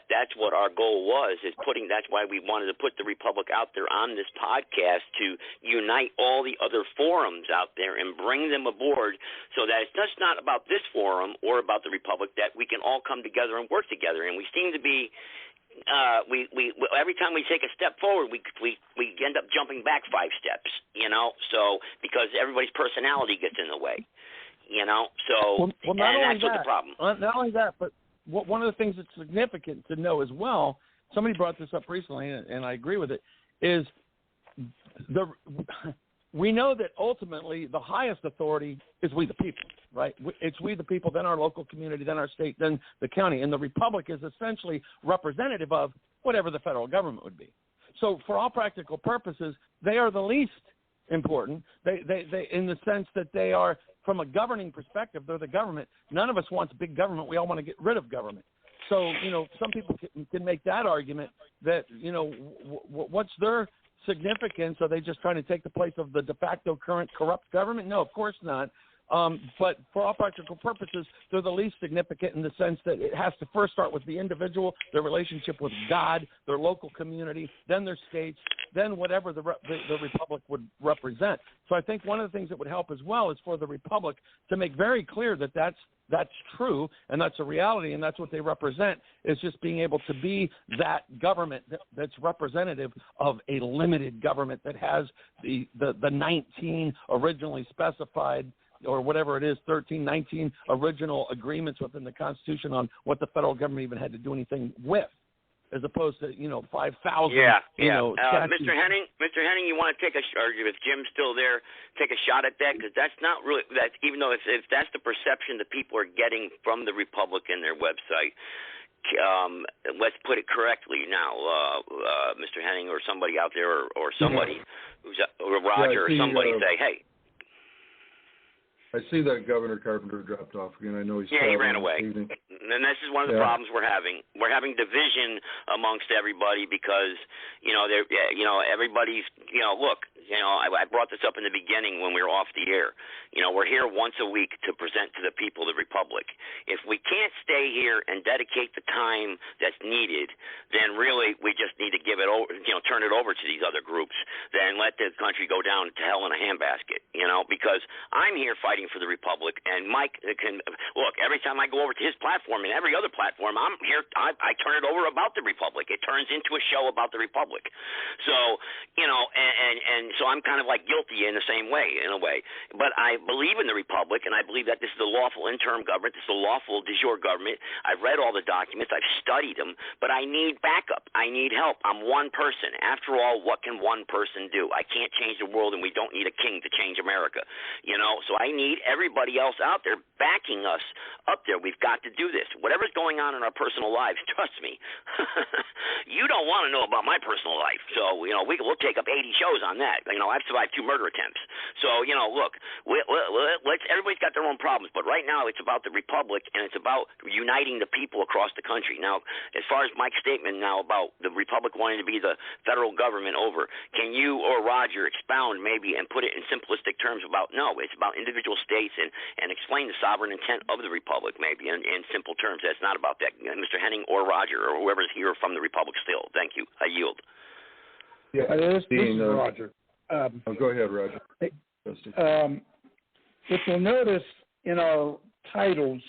that's what our goal was, that's why we wanted to put the Republic out there on this podcast, to unite all the other forums out there and bring them aboard, so that it's just not about this forum or about the Republic, that we can all come together and work together. And we seem to be we every time we take a step forward, we end up jumping back 5 steps, so because everybody's personality gets in the way. So that's what the problem. Not only that, but one of the things that's significant to know as well, somebody brought this up recently, and I agree with it, is we know that ultimately the highest authority is we the people, right? It's we the people, then our local community, then our state, then the county, and the Republic is essentially representative of whatever the federal government would be. So for all practical purposes, they are the least important. They in the sense that they are, from a governing perspective, they're the government. None of us wants big government. We all want to get rid of government. So, some people can make that argument that, what's their significance? Are they just trying to take the place of the de facto current corrupt government? No, of course not. But for all practical purposes, they're the least significant in the sense that it has to first start with the individual, their relationship with God, their local community, then their states, then whatever the republic would represent. So I think one of the things that would help as well is for the republic to make very clear that that's true and that's a reality and that's what they represent, is just being able to be that government that's representative of a limited government that has the 19 originally specified, or whatever it is, 13, 19 original agreements within the Constitution on what the federal government even had to do anything with, as opposed to 5,000. Yeah. Mr. Henning, you want to take or if Jim's still there, take a shot at that, because that's not really that. Even though if that's the perception that people are getting from the Republic and their website. Let's put it correctly now, Mr. Henning, or somebody out there, or somebody or Roger, or somebody say, hey. I see that Governor Carpenter dropped off again. I know he ran away. And this is one of the problems we're having. We're having division amongst everybody because, everybody's, look, I brought this up in the beginning when we were off the air. We're here once a week to present to the people the Republic. If we can't stay here and dedicate the time that's needed, then really we just need to give it over, turn it over to these other groups, then let the country go down to hell in a handbasket, because I'm here fighting for the Republic, and Mike can look. Every time I go over to his platform and every other platform, I'm here. I turn it over about the Republic. It turns into a show about the Republic. So and so I'm kind of like guilty in the same way, in a way. But I believe in the Republic, and I believe that this is the lawful interim government. This is the lawful de jure government. I've read all the documents. I've studied them, but I need backup. I need help. I'm one person. After all, what can one person do? I can't change the world, and we don't need a king to change America. So I need everybody else out there backing us up there. We've got to do this. Whatever's going on in our personal lives, trust me, you don't want to know about my personal life. So, we'll take up 80 shows on that. I've survived 2 murder attempts. So, look, everybody's got their own problems, but right now it's about the Republic, and it's about uniting the people across the country. Now, as far as Mike's statement now about the Republic wanting to be the federal government over, can you or Roger expound maybe and put it in simplistic terms about, no, it's about individual states and explain the sovereign intent of the Republic maybe in simple terms. That's not about that. Mr. Henning or Roger or whoever's here from the Republic still. Thank you. I yield. Yeah, this is Roger. Go ahead, Roger. If you'll notice in our titles,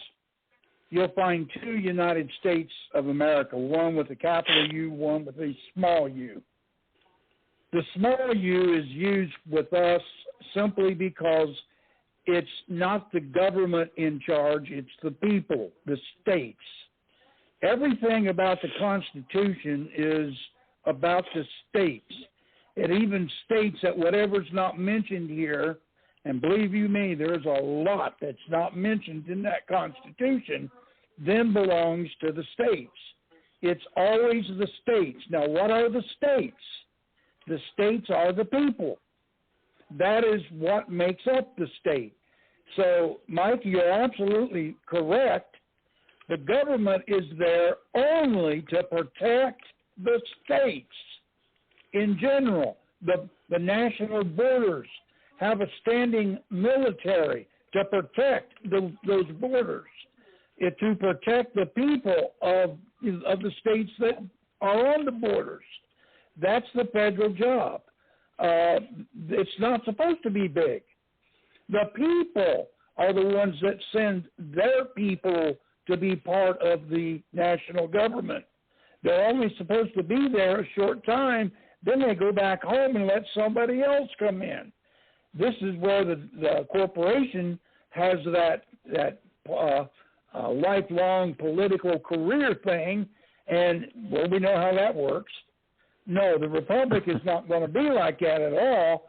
you'll find 2 United States of America, one with a capital U, one with a small u. The small u is used with us simply because it's not the government in charge, it's the people, the states. Everything about the Constitution is about the states. It even states that whatever's not mentioned here, and believe you me, there's a lot that's not mentioned in that Constitution, then belongs to the states. It's always the states. Now, what are the states? The states are the people. That is what makes up the state. So, Mike, you're absolutely correct. The government is there only to protect the states in general. The national borders have a standing military to protect those borders. It's to protect the people of the states that are on the borders. That's the federal job. It's not supposed to be big. The people are the ones that send their people to be part of the national government. They're only supposed to be there a short time, then they go back home and let somebody else come in. This is where the corporation has that lifelong political career thing, and well, we know how that works. No, the Republic is not going to be like that at all.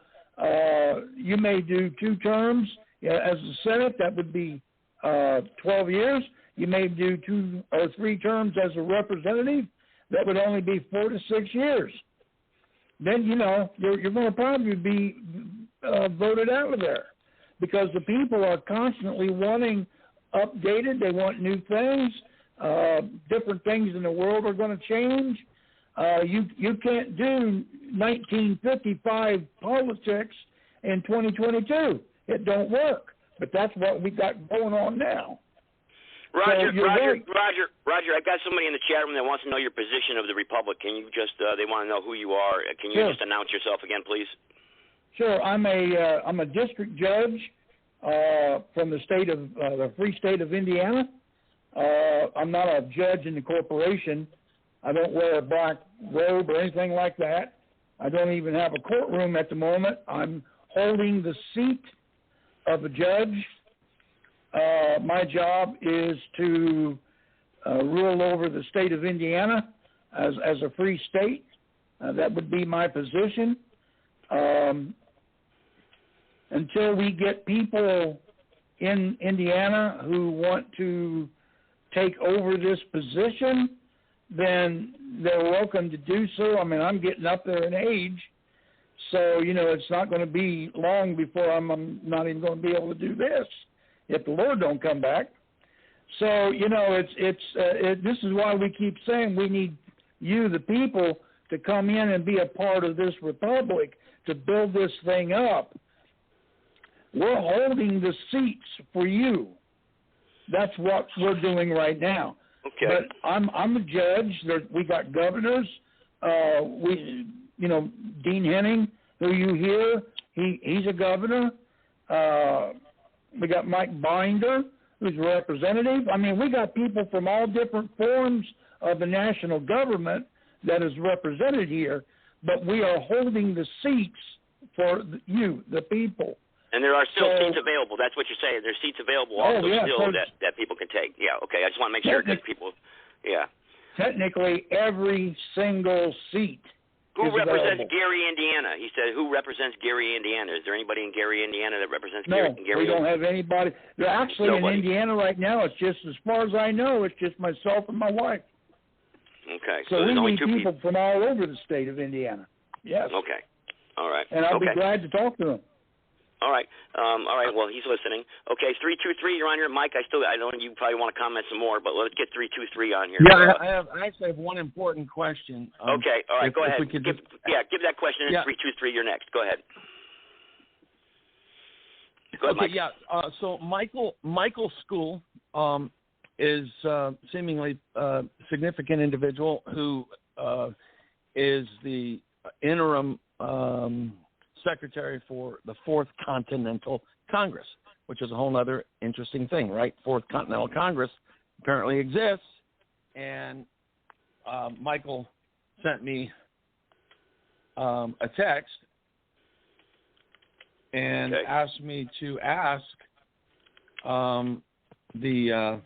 You may do 2 terms as the Senate, that would be 12 years. You may do 2 or 3 terms as a representative, that would only be 4 to 6 years. Then, you're going to probably be voted out of there, because the people are constantly wanting updated. They want new things. Different things in the world are going to change. You can't do 1955 politics in 2022. It don't work. But that's what we got going on now. Roger, so Roger, I got somebody in the chat room that wants to know your position of the Republic. Can you just, they want to know who you are. Can you just announce yourself again, please? Sure. I'm a district judge from the free state of Indiana. I'm not a judge in the corporation. I don't wear a black robe or anything like that. I don't even have a courtroom at the moment. I'm holding the seat of a judge. My job is to rule over the state of Indiana as a free state. That would be my position. Until we get people in Indiana who want to take over this position, then they're welcome to do so. I mean, I'm getting up there in age, so, it's not going to be long before I'm not even going to be able to do this if the Lord don't come back. So, this is why we keep saying we need you, the people, to come in and be a part of this republic to build this thing up. We're holding the seats for you. That's what we're doing right now. Okay. But I'm a judge. We got governors. Dean Henning, who you hear, he's a governor. We got Mike Binder, who's a representative. I mean, we got people from all different forms of the national government that is represented here, but we are holding the seats for you, the people. And there are still seats available. That's what you're saying. There's seats available also that people can take. Yeah, okay. I just want to make sure that people, Technically, every single seat Who is represents available. Gary, Indiana? He said, who represents Gary, Indiana? Is there anybody in Gary, Indiana that represents No, Gary? we don't have anybody. They're actually Nobody. in Indiana right now. It's just, as far as I know, it's just myself and my wife. Okay. So we there's only need two people from all over the state of Indiana. Yes. Okay. All right. And I'll be glad to talk to them. All right. Well, he's listening. Okay, 323, you're on here. Mike, I know you probably want to comment some more, but let's get 323 on here. Yeah, I actually have one important question. Okay, all right, go ahead. Give that question in 323. You're next. Go ahead. Go ahead, Mike. Yeah. So Michael School is seemingly a significant individual who is the interim secretary for the Fourth Continental Congress, which is a whole other interesting thing, right? Fourth Continental Congress apparently exists, and Michael sent me a text and asked me to ask the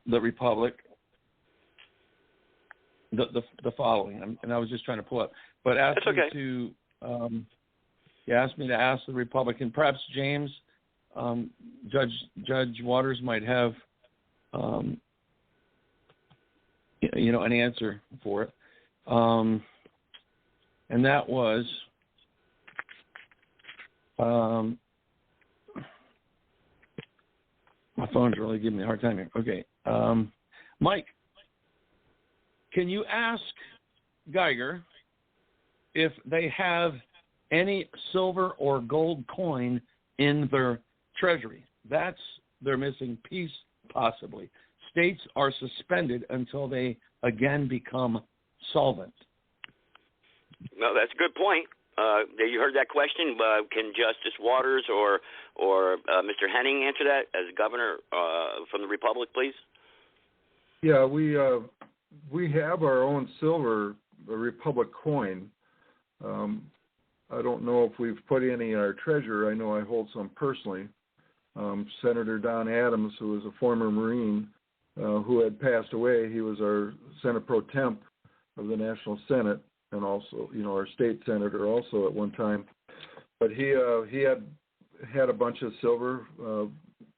Republic the following, and I was just trying to pull up. But asked me to ask the Republican, perhaps James, Judge Waters might have, an answer for it, and that was, my phone's really giving me a hard time here. Okay, Mike, can you ask Geiger if they have any silver or gold coin in their treasury? That's their missing piece, possibly. States are suspended until they again become solvent. No, that's a good point. You heard that question. Can Justice Waters or Mr. Henning answer that as governor from the Republic, please? Yeah, we have our own silver, the Republic coin. I don't know if we've put any in our treasurer. I know I hold some personally. Senator Don Adams, who was a former Marine who had passed away, he was our Senate Pro Temp of the National Senate, and also, our state senator also at one time. But he had a bunch of silver,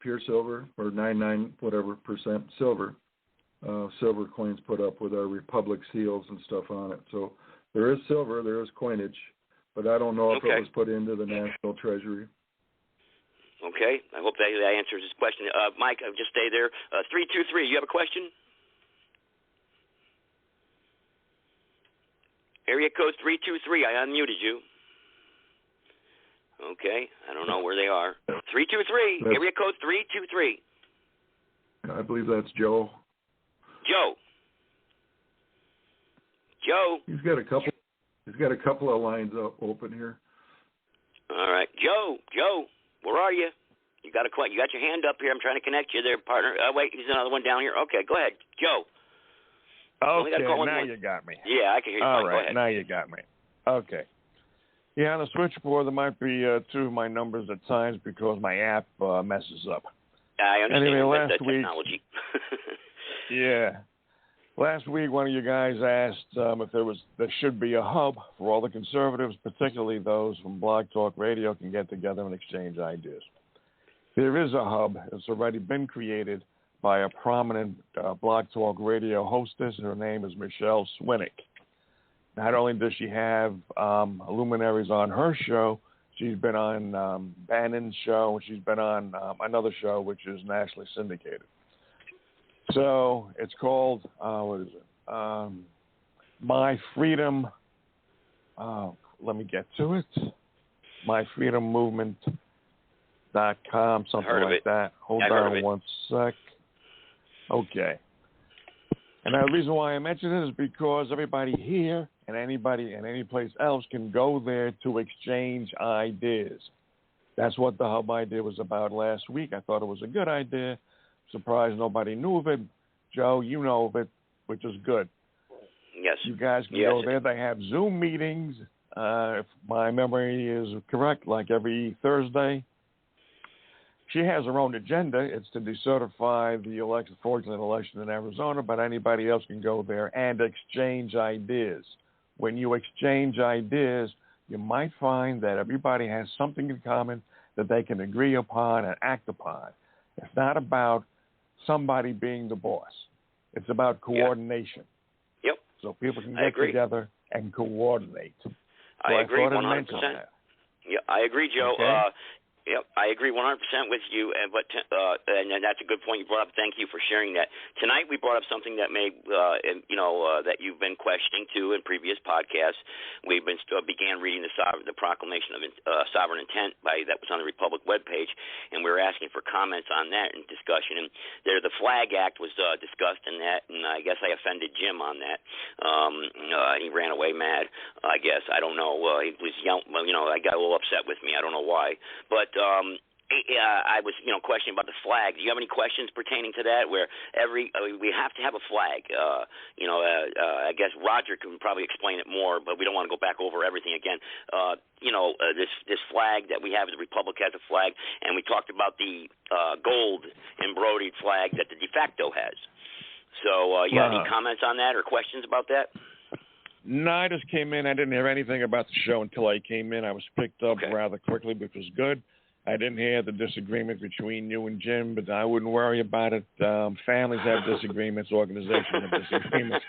pure silver, or 99 whatever percent silver coins put up with our Republic seals and stuff on it. So there is silver, there is coinage, but I don't know if it was put into the National Treasury. Okay. I hope that answers his question. Mike, just stay there. 323, you have a question? Area code 323, I unmuted you. Okay, I don't know where they are. 323, area code 323. I believe that's Joe. Joe. He's got a couple of lines open here. All right, Joe, where are you? You got your hand up here. I'm trying to connect you there, partner. Wait, there's another one down here. Okay, go ahead, Joe. Okay, now you got me. Yeah, I can hear you. All fine. right, Go ahead. now you got me. Okay. Yeah, on the switchboard, there might be two of my numbers at times because my app messes up. I understand anyway, that technology. Yeah. Last week, one of you guys asked if there should be a hub for all the conservatives, particularly those from Blog Talk Radio, can get together and exchange ideas. There is a hub. It's already been created by a prominent Blog Talk Radio hostess. Her name is Michelle Swinick. Not only does she have luminaries on her show, she's been on Bannon's show, and she's been on another show which is nationally syndicated. So it's called, what is it? My Freedom, let me get to it. MyFreedomMovement.com, something like that. Hold on one sec. Okay. And the reason why I mention it is because everybody here and anybody and any place else can go there to exchange ideas. That's what the hub idea was about last week. I thought it was a good idea. Surprised nobody knew of it. Joe, you know of it, which is good. Yes. You guys can go there. They have Zoom meetings, if my memory is correct, like every Thursday. She has her own agenda. It's to decertify the fraudulent election in Arizona, but anybody else can go there and exchange ideas. When you exchange ideas, you might find that everybody has something in common that they can agree upon and act upon. It's not about somebody being the boss. It's about coordination. Yep. So people can get together and coordinate. So I agree 100%. Yeah, I agree, Joe. Okay. Yep, I agree 100% with you, and that's a good point you brought up. Thank you for sharing that. Tonight we brought up something that that you've been questioning too in previous podcasts. We began reading the Proclamation of Sovereign Intent that was on the Republic webpage, and we were asking for comments on that and discussion. And the Flag Act was discussed in that, and I guess I offended Jim on that. He ran away mad. I guess I don't know. He was I got a little upset with me. I don't know why, but. I was, questioning about the flag. Do you have any questions pertaining to that? Where we have to have a flag. I guess Roger can probably explain it more, but we don't want to go back over everything again. This flag that we have, the Republic has a flag, and we talked about the gold embroidered flag that the de facto has. So, you have any comments on that or questions about that? No, I just came in. I didn't hear anything about the show until I came in. I was picked up rather quickly, which was good. I didn't hear the disagreement between you and Jim, but I wouldn't worry about it. Families have disagreements, organizations have disagreements.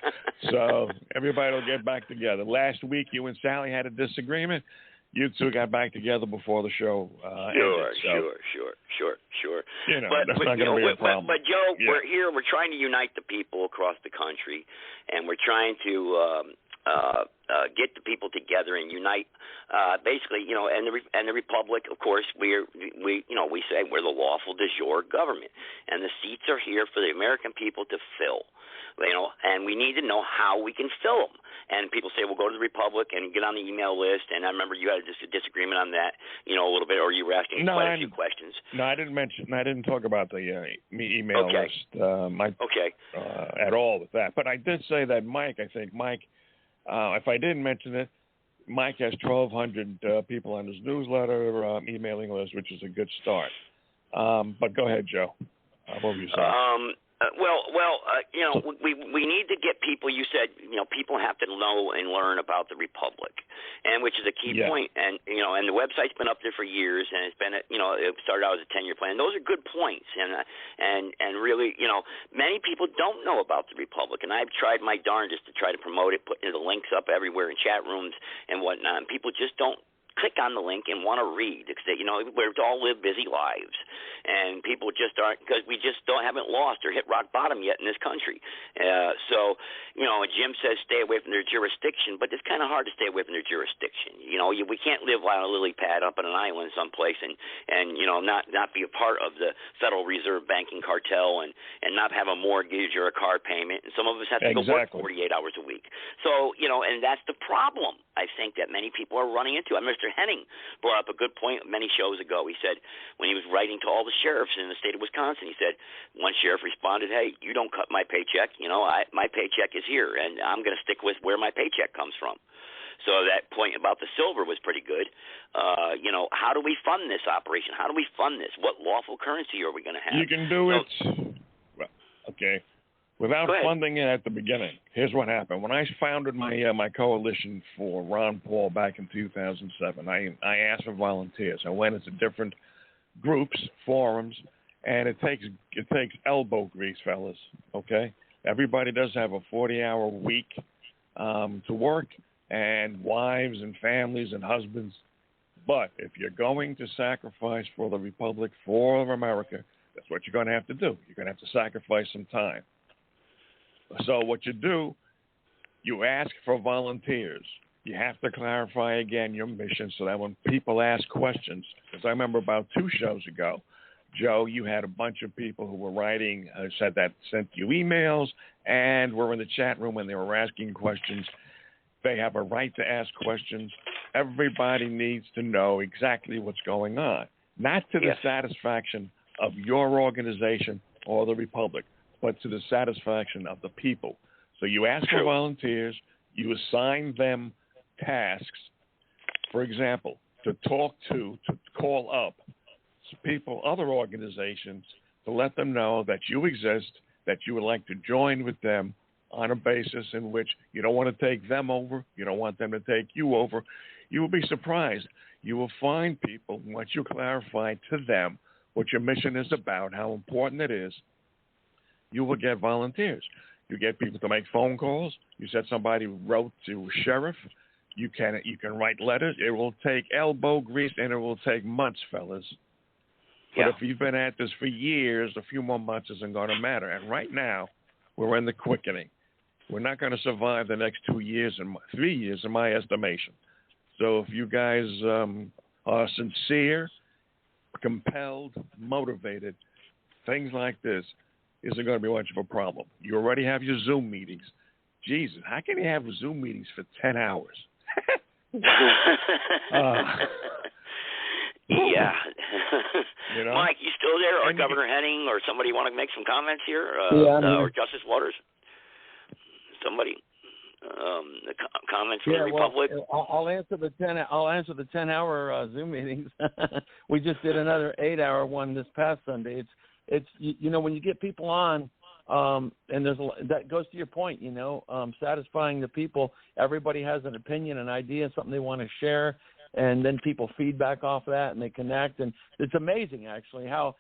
So everybody will get back together. Last week, you and Sally had a disagreement. You two got back together before the show ended. Sure. That's not going to be a problem. But Joe, we're here. We're trying to unite the people across the country, and we're trying to get the people together and unite. Basically, and the Republic, of course, we say we're the lawful de jure government, and the seats are here for the American people to fill. And we need to know how we can fill them. And people say, well, go to the Republic and get on the email list. And I remember you had a disagreement on that, a little bit, or you were asking quite a few questions. No, I didn't talk about the email list at all with that. But I did say that Mike, if I didn't mention it, Mike has 1,200 people on his newsletter emailing list, which is a good start. But go ahead, Joe. What were you saying? We need to get people. You said, people have to know and learn about the Republic, and which is a key point. And and the website's been up there for years, and it's been, it started out as a 10-year plan. Those are good points, and really, many people don't know about the Republic, and I've tried my darndest to try to promote it, putting the links up everywhere in chat rooms and whatnot, and people just don't click on the link and want to read because we all live busy lives, and people just aren't, because we just haven't lost or hit rock bottom yet in this country. So Jim says stay away from their jurisdiction, but it's kind of hard to stay away from their jurisdiction. We can't live on a lily pad up on an island someplace and not be a part of the Federal Reserve banking cartel and not have a mortgage or a car payment. And some of us have to go work 48 hours a week. So and that's the problem I think that many people are running into. Mr. Henning brought up a good point many shows ago. He said when he was writing to all the sheriffs in the state of Wisconsin, he said one sheriff responded, "Hey, you don't cut my paycheck. My paycheck is here, and I'm going to stick with where my paycheck comes from." So that point about the silver was pretty good. How do we fund this operation? How do we fund this? What lawful currency are we going to have? You can do it. Well, okay. Without funding it at the beginning, here's what happened. When I founded my coalition for Ron Paul back in 2007, I asked for volunteers. I went into different groups, forums, and it takes elbow grease, fellas. Okay, everybody does have a 40-hour week to work, and wives and families and husbands. But if you're going to sacrifice for the Republic, for America, that's what you're going to have to do. You're going to have to sacrifice some time. So what you do, you ask for volunteers. You have to clarify again your mission so that when people ask questions, because I remember about 2 shows ago, Joe, you had a bunch of people who were writing, sent you emails, and were in the chat room when they were asking questions. They have a right to ask questions. Everybody needs to know exactly what's going on, not to the satisfaction of your organization or the Republic, but to the satisfaction of the people. So you ask for volunteers, you assign them tasks, for example, to call up people, other organizations, to let them know that you exist, that you would like to join with them on a basis in which you don't want to take them over, you don't want them to take you over. You will be surprised. You will find people, once you clarify to them what your mission is about, how important it is, you will get volunteers. You get people to make phone calls. You said somebody wrote to a sheriff. You can write letters. It will take elbow grease, and it will take months, fellas. But if you've been at this for years, a few more months isn't going to matter. And right now, we're in the quickening. We're not going to survive the next 2 years and 3 years, in my estimation. So if you guys are sincere, compelled, motivated, things like this isn't going to be much of a problem. You already have your Zoom meetings. Jesus, how can you have Zoom meetings for 10 hours? Yeah. You know? Mike, you still there? Or Governor Henning, or somebody want to make some comments here? Or Justice Waters? Somebody? The comments from the Republic? Well, I'll answer the 10-hour Zoom meetings. We just did another 8-hour one this past Sunday. It's when you get people on, and that goes to your point, satisfying the people. Everybody has an opinion, an idea, something they want to share, and then people feedback off that, and they connect. And it's amazing, actually, how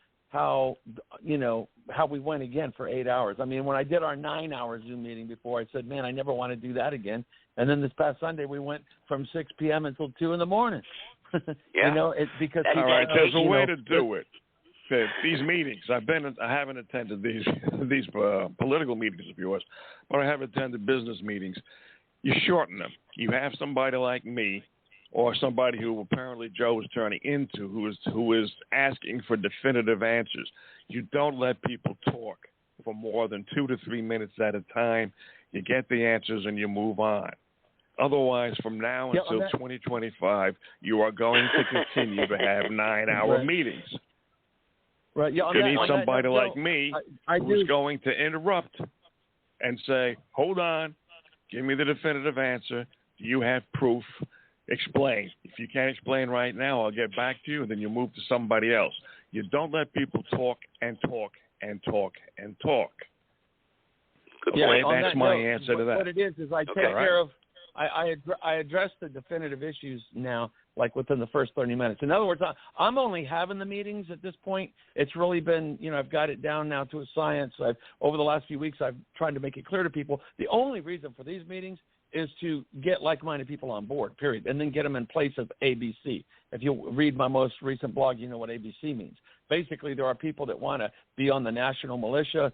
we went again for 8 hours. I mean, when I did our 9-hour Zoom meeting before, I said, man, I never want to do that again. And then this past Sunday, we went from 6 p.m. until 2 in the morning. It's because all right, there's a way to do it. These meetings, I haven't attended these political meetings of yours, but I have attended business meetings. You shorten them. You have somebody like me, or somebody who apparently Joe is turning into, who is asking for definitive answers. You don't let people talk for more than 2 to 3 minutes at a time. You get the answers and you move on. Otherwise, from now until 2025, you are going to continue to have 9-hour meetings. Right. Yeah, you need somebody like me who's going to interrupt and say, hold on, give me the definitive answer. Do you have proof? Explain. If you can't explain right now, I'll get back to you, and then you move to somebody else. You don't let people talk and talk and talk and talk. Good point. Okay, that's my answer to that. What it is I take care of I address the definitive issues now, like within the first 30 minutes. In other words, I'm only having the meetings at this point. It's really been, I've got it down now to a science. Over the last few weeks, I've tried to make it clear to people the only reason for these meetings is to get like-minded people on board, period, and then get them in place of ABC. If you read my most recent blog, you know what ABC means. Basically, there are people that want to be on the National Militia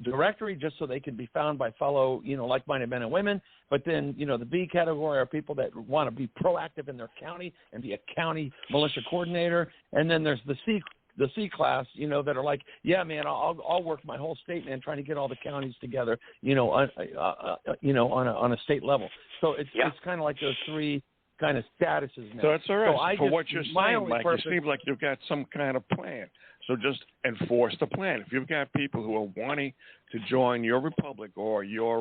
directory just so they can be found by fellow, like-minded men and women. But then, the B category are people that want to be proactive in their county and be a county militia coordinator. And then there's the C class, that are like, yeah, man, I'll work my whole state, man, trying to get all the counties together, on a state level. So it's kind of like those three kind of statuses now. So it's all right. So for what you're saying, Mike, it seems like you've got some kind of plan. So just enforce the plan. If you've got people who are wanting to join your republic or your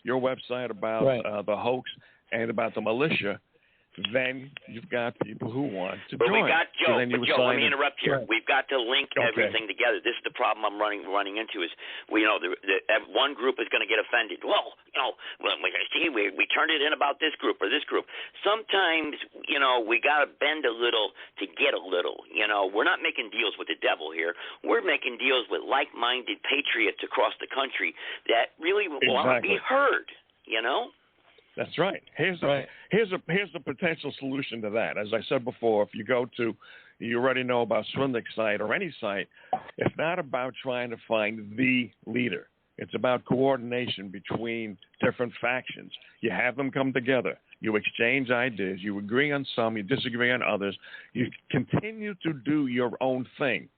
website about the hoax and about the militia, then you've got people who want to join. But we got Joe. So Joe, let me interrupt here. Right. We've got to link everything together. This is the problem I'm running into is, one group is going to get offended. Well, we turned it in about this group or this group. Sometimes, we got to bend a little to get a little. We're not making deals with the devil here. We're making deals with like-minded patriots across the country that really want to be heard. That's right. Here's a potential solution to that. As I said before, if you go to, you already know about Swindlick's site or any site, it's not about trying to find the leader. It's about coordination between different factions. You have them come together. You exchange ideas. You agree on some. You disagree on others. You continue to do your own thing,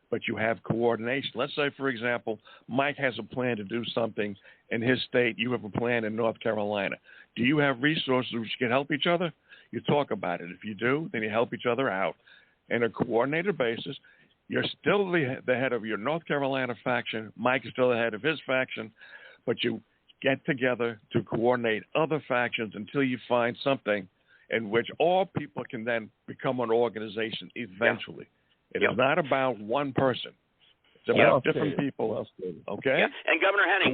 but you have coordination. Let's say, for example, Mike has a plan to do something in his state. You have a plan in North Carolina. Do you have resources which can help each other? You talk about it. If you do, then you help each other out. In a coordinated basis, you're still the head of your North Carolina faction. Mike is still the head of his faction, but you get together to coordinate other factions until you find something in which all people can then become an organization eventually. It is not about one person. It's about different people. Okay? Yeah. And Governor Henning,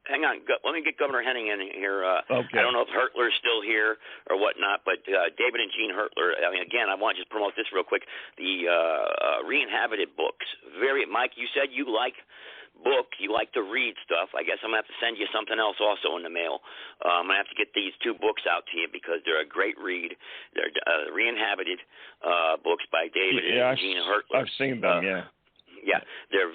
hang on. Let me get Governor Henning in here. Okay. I don't know if Hertler's still here or whatnot, but David and Jean Hertler, again, I want to just promote this real quick. The Re-Inhabited books. Mike, you said you like books. You like to read stuff. I guess I'm going to have to send you something else also in the mail. I'm going to have to get these two books out to you because they're a great read. They're Re-Inhabited books by David and Jean Hertler. I've seen them, Yeah, they're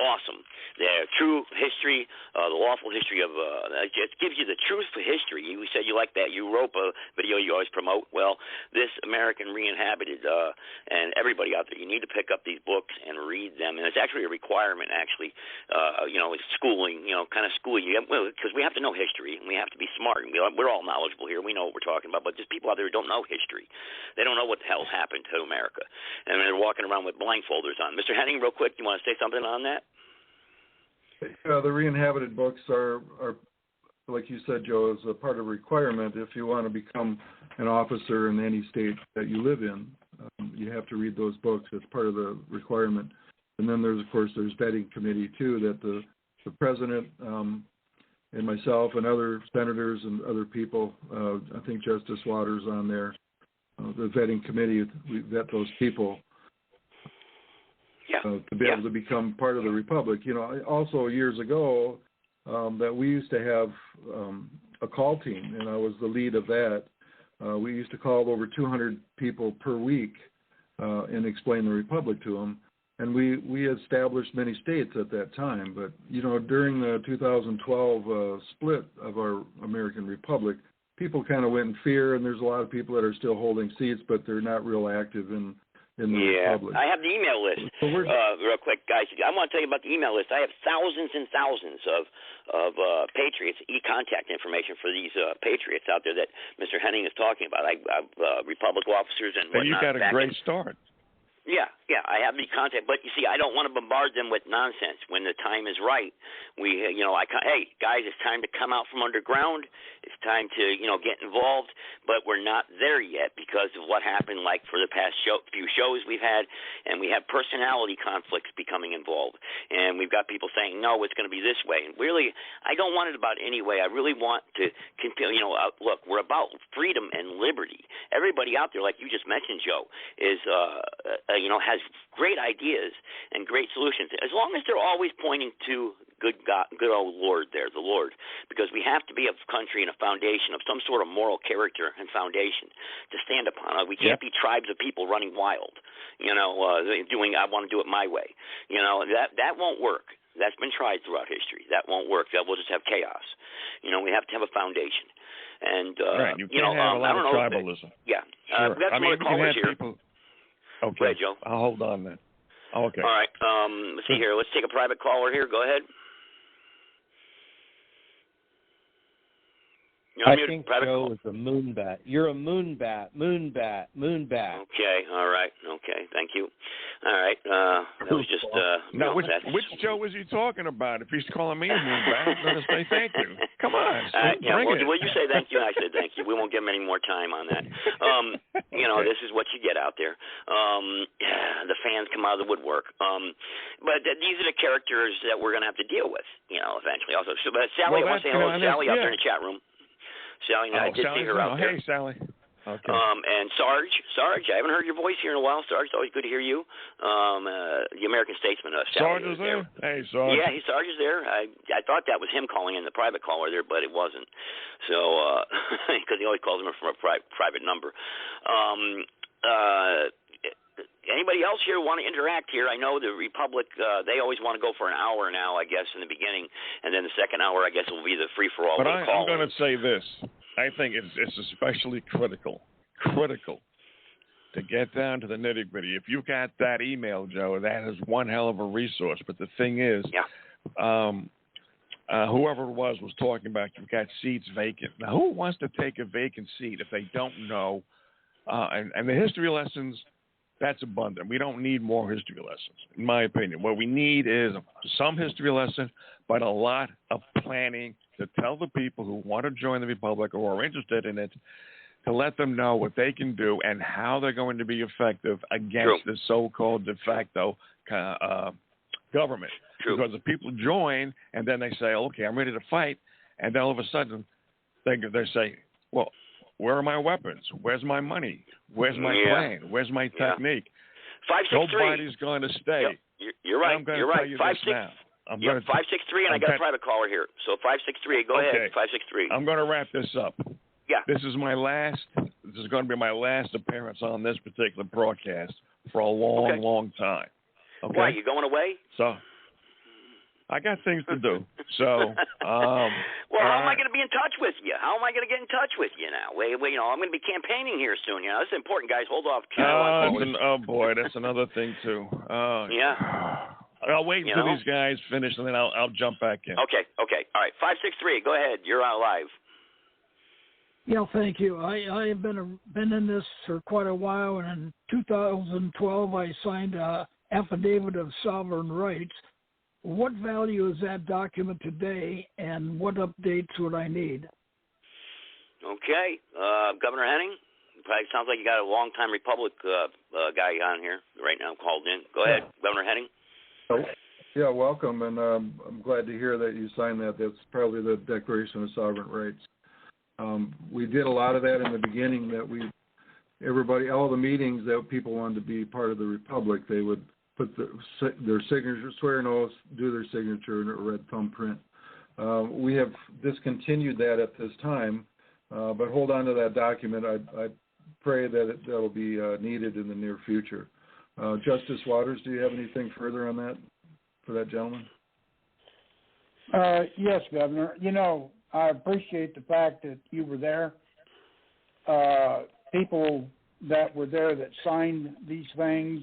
awesome. They're true history, the lawful history of. It gives you the truth for history. You said you like that Europa video you always promote. Well, this American Re-Inhabited, and everybody out there, you need to pick up these books and read them. And it's actually a requirement, actually. It's schooling. Kind of school you because we have to know history and we have to be smart. And we're all knowledgeable here. We know what we're talking about. But there's people out there who don't know history. They don't know what the hell happened to America, and they're walking around with blindfolders on. Mr. Henning, real quick, you want to say something on that? The Re-Inhabited books are, like you said, Joe, is a part of a requirement if you want to become an officer in any state that you live in. You have to read those books. It's part of the requirement. And then there's vetting committee too that the president and myself and other senators and other people, I think Justice Waters on there, the vetting committee, we vet those people. To be able to become part of the republic. Also years ago that we used to have a call team, and I was the lead of that. We used to call over 200 people per week and explain the republic to them. And we established many states at that time. But, during the 2012 split of our American republic, people kind of went in fear, and there's a lot of people that are still holding seats, but they're not real active in the republic. I have the email list. Real quick, guys, I want to tell you about the email list. I have thousands and thousands of patriots, e-contact information for these patriots out there that Mr. Henning is talking about. I have Republic officers and whatnot. You got a great start. Yeah, I have the contact, but you see, I don't want to bombard them with nonsense. When the time is right, hey guys, it's time to come out from underground. It's time to get involved, but we're not there yet because of what happened. Like for the past few shows we've had, and we have personality conflicts becoming involved, and we've got people saying no, it's going to be this way. And really, I don't want it about any way. I really want to continue. Look, we're about freedom and liberty. Everybody out there, like you just mentioned, Joe, is has great ideas and great solutions, as long as they're always pointing to good old Lord there, the Lord, because we have to be a country and a foundation of some sort of moral character and foundation to stand upon. We can't be tribes of people running wild, doing I want to do it my way. That won't work. That's been tried throughout history. That won't work. That we'll just have chaos. We have to have a foundation. And right. You can't have a lot of tribalism. Sure. We got some other callers here. Okay. Go ahead, Joe. I'll hold on then. Okay. All right. Let's see here. Let's take a private caller here. Go ahead. I think Joe is a moonbat. You're a moonbat. Moonbat. Okay. All right. Okay. Thank you. All right. That was just. Which Joe was he talking about? If he's calling me a moonbat, I'm going to say thank you. Come on. Will you say thank you? I said thank you. We won't give him any more time on that. This is what you get out there. The fans come out of the woodwork. But these are the characters that we're going to have to deal with, eventually. Also, but Sally, I want to say hello to Sally out there in the chat room. Sally, I did see her out there. Hey, Sally. Okay. And Sarge, I haven't heard your voice here in a while. Sarge, it's always good to hear you. The American Statesman. Sarge is there? Hey, Sarge. Yeah, Sarge is there. I thought that was him calling in the private caller there, but it wasn't. So, because he always calls him from a private number. Anybody else here want to interact here? I know the Republic, they always want to go for an hour now, I guess, in the beginning. And then the second hour, I guess, will be the free-for-all. But I'm going to say this. I think it's especially critical to get down to the nitty-gritty. If you got that email, Joe, that is one hell of a resource. But the thing is, whoever it was talking about you've got seats vacant. Now, who wants to take a vacant seat if they don't know? And the history lessons, that's abundant. We don't need more history lessons, in my opinion. What we need is some history lesson, but a lot of planning to tell the people who want to join the Republic or are interested in it, to let them know what they can do and how they're going to be effective against the so-called de facto government. Because if people join and then they say, okay, I'm ready to fight, and then all of a sudden they say, well, where are my weapons? Where's my money? Where's my plan? Where's my technique? 563. Nobody's going to stay. Yep. You're right. I'm going You're to right. tell you this now. 563, and I got a private caller here. So 563, go ahead. 563. I'm going to wrap this up. Yeah. This is going to be my last appearance on this particular broadcast for a long time. Okay. Why, you going away? So I got things to do. So, well, how am I going to be in touch with you? How am I going to get in touch with you now? I'm going to be campaigning here soon. This is important, guys. Hold off. Oh boy, that's another thing too. I'll wait until these guys finish, and then I'll jump back in. Okay. All right. 563. Go ahead. You're on live. Yeah, thank you. I have been in this for quite a while, and in 2012 I signed an affidavit of sovereign rights. What value is that document today, and what updates would I need? Okay. Governor Henning, probably sounds like you got a long-time Republic guy on here right now called in. Go ahead, Governor Henning. Yeah, welcome, and I'm glad to hear that you signed that. That's probably the Declaration of Sovereign Rights. We did a lot of that in the beginning. All the meetings that people wanted to be part of the Republic, they would put their signature, swear an oath, do their signature in a red thumbprint. We have discontinued that at this time, but hold on to that document. I pray that that'll be needed in the near future. Justice Waters, do you have anything further on that for that gentleman? Yes, Governor. I appreciate the fact that you were there. People that were there that signed these things,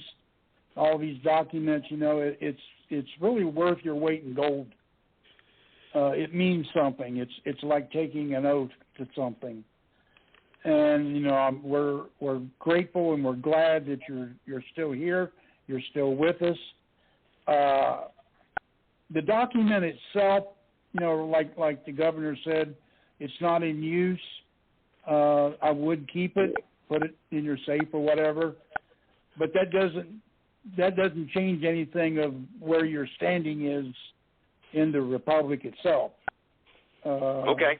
all these documents, it's really worth your weight in gold. It means something. It's like taking an oath to something. and we're grateful and we're glad that you're still here. You're still with us. The document itself, like the governor said, it's not in use. I would keep it, put it in your safe or whatever, but that doesn't change anything of where your standing is in the republic itself. Okay.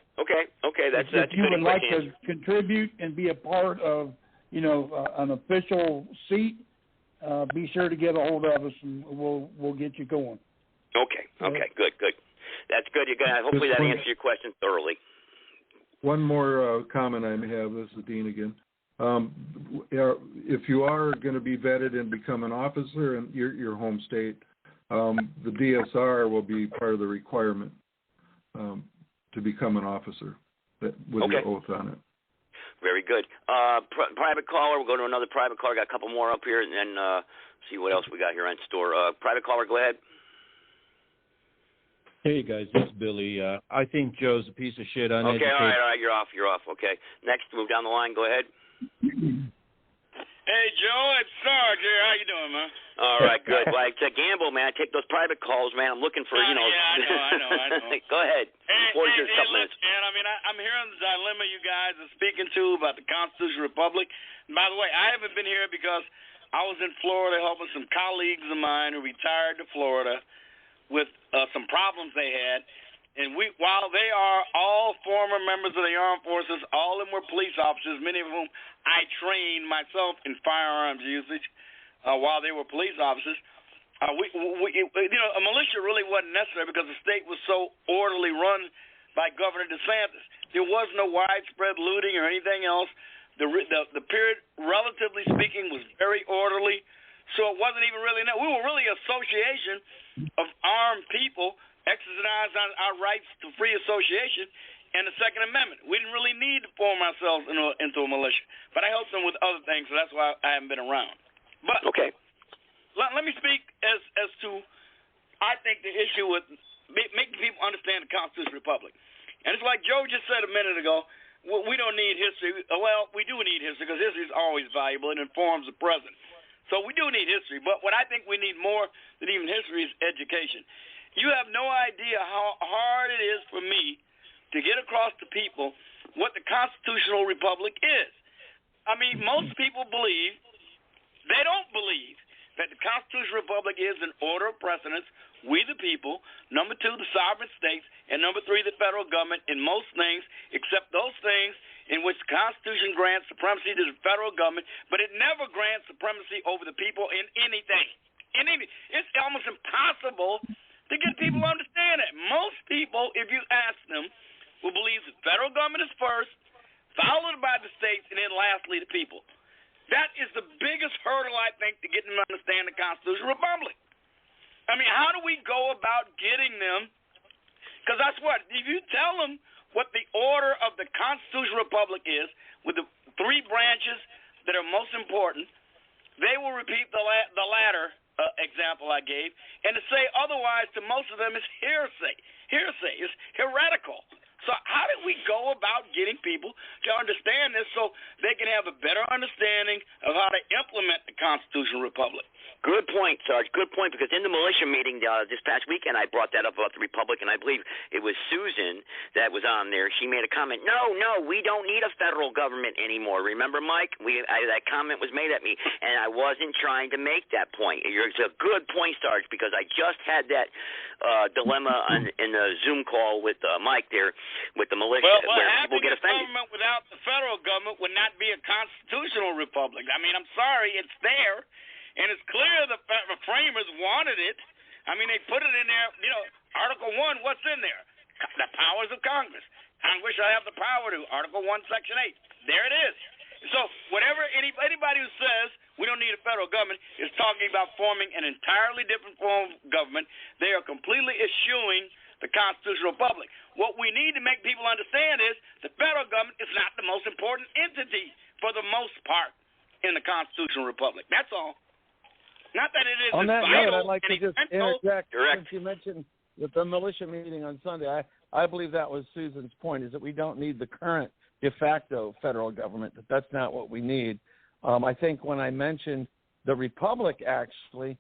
That's if you would like answer. to contribute and be a part of, an official seat, be sure to get a hold of us, and we'll get you going. Okay. Good. That's good. Hopefully that answers your question thoroughly. One more comment I have. This is Dean again. If you are going to be vetted and become an officer in your home state, the DSR will be part of the requirement to become an officer with your oath on it. Very good. Private caller. We'll go to another private caller. Got a couple more up here, and then see what else we got here on store. Private caller, go ahead. Hey guys, this is Billy. I think Joe's a piece of shit. Uneducated. Okay, all right. You're off. Okay. Next, move down the line. Go ahead. Hey Joe, it's Sarge here. How you doing, man? All right, good. Well, it's a gamble, man. I take those private calls, man. I'm looking for, Yeah, I know. Go ahead. Hey, minutes. Man, I'm hearing the dilemma you guys are speaking to about the Constitutional Republic. And by the way, I haven't been here because I was in Florida helping some colleagues of mine who retired to Florida with some problems they had. And while they are all former members of the armed forces, all of them were police officers, many of whom I trained myself in firearms usage while they were police officers. A militia really wasn't necessary because the state was so orderly run by Governor DeSantis. There was no widespread looting or anything else. The period, relatively speaking, was very orderly. So it wasn't even really we were really an association of armed people exercising our rights to free association and the Second Amendment. We didn't really need to form ourselves into a militia. But I helped them with other things, so that's why I haven't been around. But okay. Let me speak as to, I think, the issue with making people understand the Constitutional Republic. And it's like Joe just said a minute ago, we don't need history. Well, we do need history because history is always valuable. It informs the present. So we do need history. But what I think we need more than even history is education. You have no idea how hard it is for me to get across to people what the Constitutional Republic is. I mean, most people they don't believe that the Constitutional Republic is an order of precedence, we the people, number 2, the sovereign states, and number 3, the federal government in most things, except those things in which the Constitution grants supremacy to the federal government, but it never grants supremacy over the people in anything. It's almost impossible to get people to understand it. Most people, if you ask them, will believe the federal government is first, followed by the states, and then lastly the people. That is the biggest hurdle, I think, to getting them to understand the Constitutional Republic. I mean, how do we go about getting them? Because that's what, if you tell them what the order of the Constitutional Republic is, with the 3 branches that are most important, they will repeat the latter example I gave, and to say otherwise to most of them is hearsay. Hearsay is heretical. So how do we go about getting people to understand this so they can have a better understanding of how to implement the Constitutional Republic? Good point, Sarge. Good point, because in the militia meeting this past weekend, I brought that up about the Republic, and I believe it was Susan that was on there. She made a comment, no, we don't need a federal government anymore. Remember, Mike? That comment was made at me, and I wasn't trying to make that point. It's a good point, Sarge, because I just had that dilemma in the Zoom call with Mike there with the militia, where people get offended. Government without the federal government would not be a constitutional republic. I mean, I'm sorry, it's there. And it's clear the framers wanted it. I mean, they put it in there, Article 1, what's in there? The powers of Congress. Congress shall have the power to, Article 1, Section 8. There it is. So whatever anybody who says we don't need a federal government is talking about forming an entirely different form of government. They are completely eschewing the Constitutional Republic. What we need to make people understand is the federal government is not the most important entity for the most part in the Constitutional Republic. That's all. Not that it is on that vital. note, I'd like to just interject. Since you mentioned the militia meeting on Sunday, I believe that was Susan's point, is that we don't need the current de facto federal government. That's not what we need. I think when I mentioned the Republic, actually,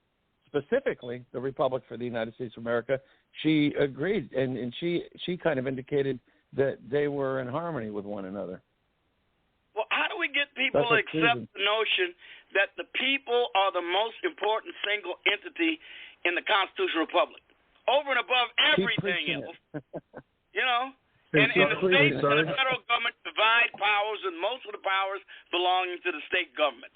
specifically the Republic for the United States of America, she agreed, and she kind of indicated that they were in harmony with one another. Well, how do we get people to accept the notion that the people are the most important single entity in the constitutional republic, over and above everything else? You know? And the states and the federal government divide powers, and most of the powers belonging to the state governments.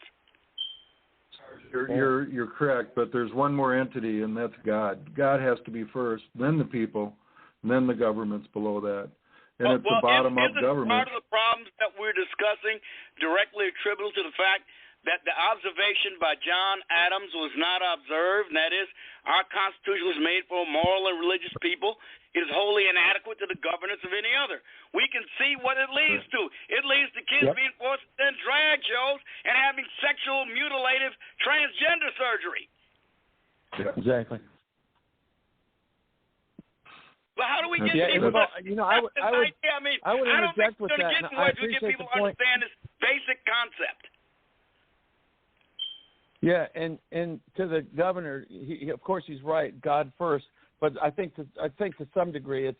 You're correct, but there's one more entity, and that's God. God has to be first, then the people, then the governments below that. And it's a bottom-up government. Part of the problems that we're discussing directly attributable to the fact that the observation by John Adams was not observed, and that is our Constitution was made for moral and religious people. It is wholly inadequate to the governance of any other. We can see what it leads to. It leads to kids being forced to attend drag shows and having sexual mutilative transgender surgery. Yeah. Exactly. But how do we get people? I would interject with that. I appreciate get people the point. to understand this basic concept. Yeah, and to the governor, he of course he's right. God first. But I think to some degree it's,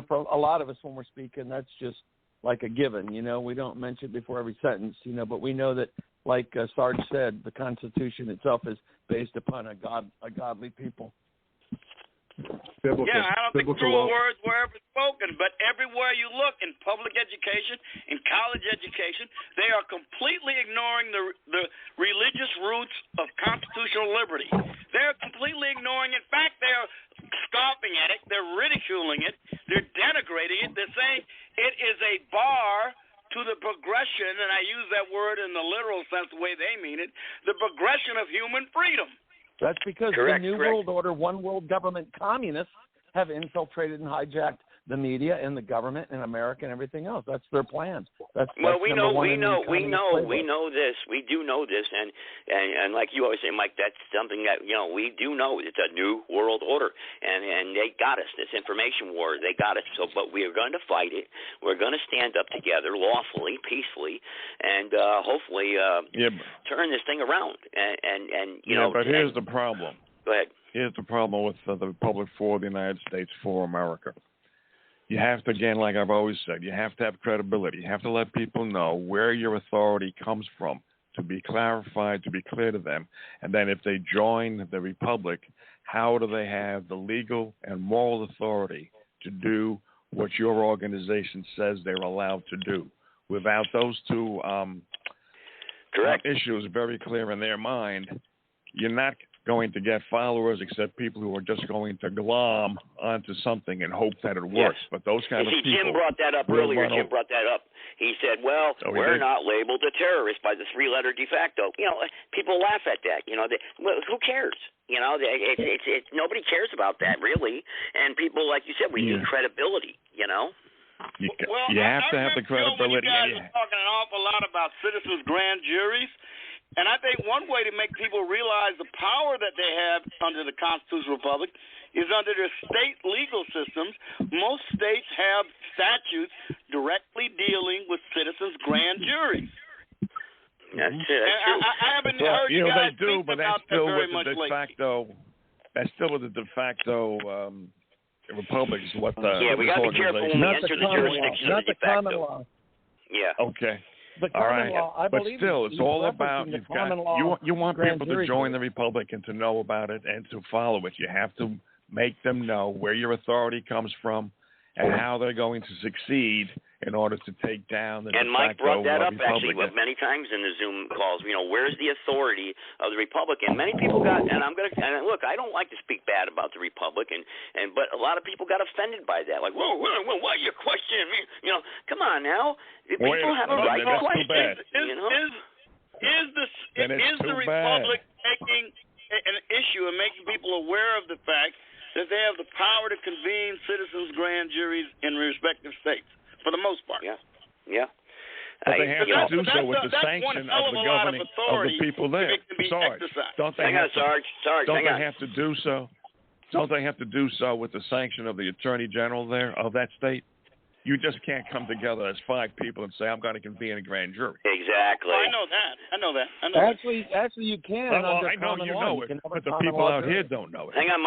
for a lot of us when we're speaking, that's just like a given. We don't mention it before every sentence, but we know that, like Sarge said, the Constitution itself is based upon a godly people. Biblical, I don't think cruel words were ever spoken, but everywhere you look in public education, in college education, they are completely ignoring the religious roots of constitutional liberty. They're completely ignoring it. In fact, they're scoffing at it. They're ridiculing it. They're denigrating it. They're saying it is a bar to the progression, and I use that word in the literal sense the way they mean it, the progression of human freedom. That's because the New World Order, one world government communists have infiltrated and hijacked the media and the government in America and everything else. That's their plan. We know this. We do know this, and like you always say, Mike, that's something that we do know. It's a new world order, and they got us. This information war, they got us. So, but we are going to fight it. We're going to stand up together, lawfully, peacefully, and hopefully turn this thing around. And but here's the problem. Go ahead. Here's the problem with the Republic for the United States, for America. You have to, again, like I've always said, you have to have credibility. You have to let people know where your authority comes from, to be clarified, to be clear to them. And then if they join the Republic, how do they have the legal and moral authority to do what your organization says they're allowed to do? Without those two issues very clear in their mind, you're not going to get followers except people who are just going to glom onto something and hope that it works. Yes. But those kind of people... Jim brought that up earlier. Jim brought that up. He said, we're not labeled a terrorist by the three-letter de facto. People laugh at that. Who cares? It's nobody cares about that, really. And people, like you said, we need credibility, You have to have the credibility. You guys are talking an awful lot about citizens' grand juries. And I think one way to make people realize the power that they have under the Constitutional Republic is under their state legal systems. Most states have statutes directly dealing with citizens' grand juries. That's true. I haven't heard you guys they do, speak but about that's still that very with much the de lately. facto. That's still with the de facto republic. Is what the we got to be careful when we enter the jurisdiction of the de facto. Common law. Yeah. Okay. The common law, I but believe still, it's all about you want people to join the jury. Republic and to know about it and to follow it. You have to make them know where your authority comes from and how they're going to succeed in order to take down the And Mike brought that up actually Republic. many times in the Zoom calls. Where's the authority of the Republic? And many people got, and look, I don't like to speak bad about the Republic, but a lot of people got offended by that. Like, whoa, why are you questioning me? Come on now, people have a right to question. Is the Republic taking an issue and making people aware of the fact that they have the power to convene citizens' grand juries in respective states? For the most part. Yeah. But they have to do so with the sanction of the governing of the people there. Sarge, don't they have to do so? Don't they have to do so with the sanction of the Attorney General there of that state? You just can't come together as 5 people and say, I'm going to convene a grand jury. Exactly. I know that. Actually, you can. Well, under I know common you law. know it, but the people out here don't know it. Hang on,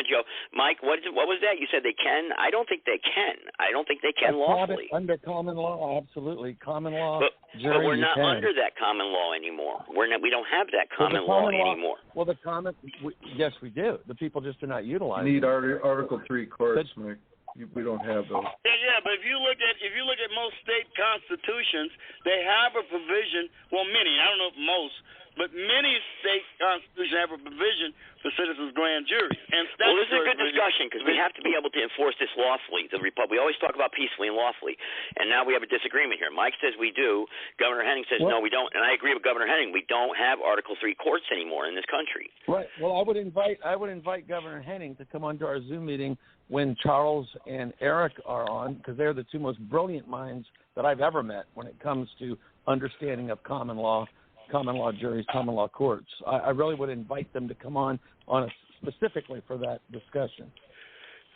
Joe. Mike, what was that? You said they can? I don't think they can. I don't think they can lawfully. Under common law, absolutely. Common law. But we're not under that common law anymore. We don't have that common law anymore. Well, yes, we do. The people just are not utilizing. You need Article 3 courts, Mike. We don't have those. Yeah, but if you look at most state constitutions, they have a provision. Well, many. I don't know if most, but many state constitutions have a provision for citizens' grand juries. And well, this is a good discussion because we have to be able to enforce this lawfully. We always talk about peacefully and lawfully, and now we have a disagreement here. Mike says we do. Governor Henning says no, we don't. And I agree with Governor Henning. We don't have Article 3 courts anymore in this country. Right. Well, I would invite Governor Henning to come onto our Zoom meeting when Charles and Eric are on, because they're the 2 most brilliant minds that I've ever met when it comes to understanding of common law juries, common law courts. I really would invite them to come on specifically for that discussion.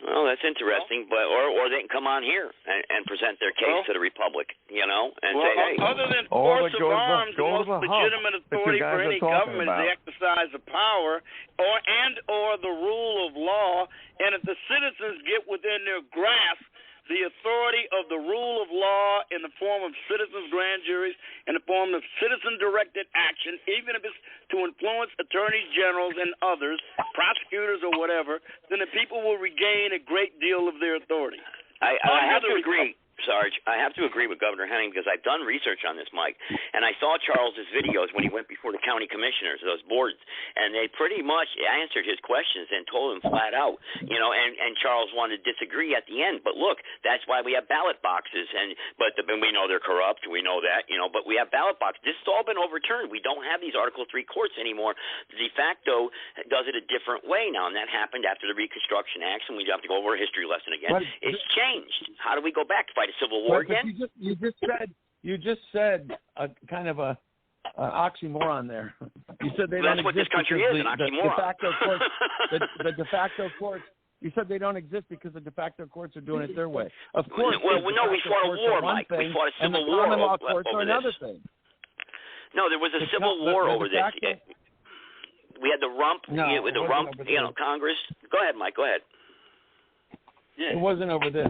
Well, that's interesting, but or they can come on here and present their case to the Republic, and say, hey. Other than force of arms, the most legitimate authority for any government is the exercise of power, or the rule of law. And if the citizens get within their grasp the authority of the rule of law in the form of citizens' grand juries, in the form of citizen-directed action, even if it's to influence attorneys generals and others, prosecutors or whatever, then the people will regain a great deal of their authority. I have to agree. Sarge, I have to agree with Governor Henning because I've done research on this, Mike, and I saw Charles's videos when he went before the county commissioners, those boards, and they pretty much answered his questions and told him flat out, and Charles wanted to disagree at the end. But look, that's why we have ballot boxes, but we know they're corrupt, we know that, but we have ballot boxes. This has all been overturned. We don't have these Article 3 courts anymore. The de facto does it a different way now, and that happened after the Reconstruction Acts, and we have to go over a history lesson again. It's changed. How do we go back to fight a civil war again? You just said a kind of an oxymoron there. You said they don't exist. That's what this country is, an oxymoron. The de facto courts. You said they don't exist because the de facto courts are doing it their way. Of course. Well, no, we fought a war, Mike. We fought a civil war over this. Courts are another thing. No, there was a civil war over this. We had the rump, with the rump, Congress. Go ahead, Mike. Go ahead. Yeah. It wasn't over this.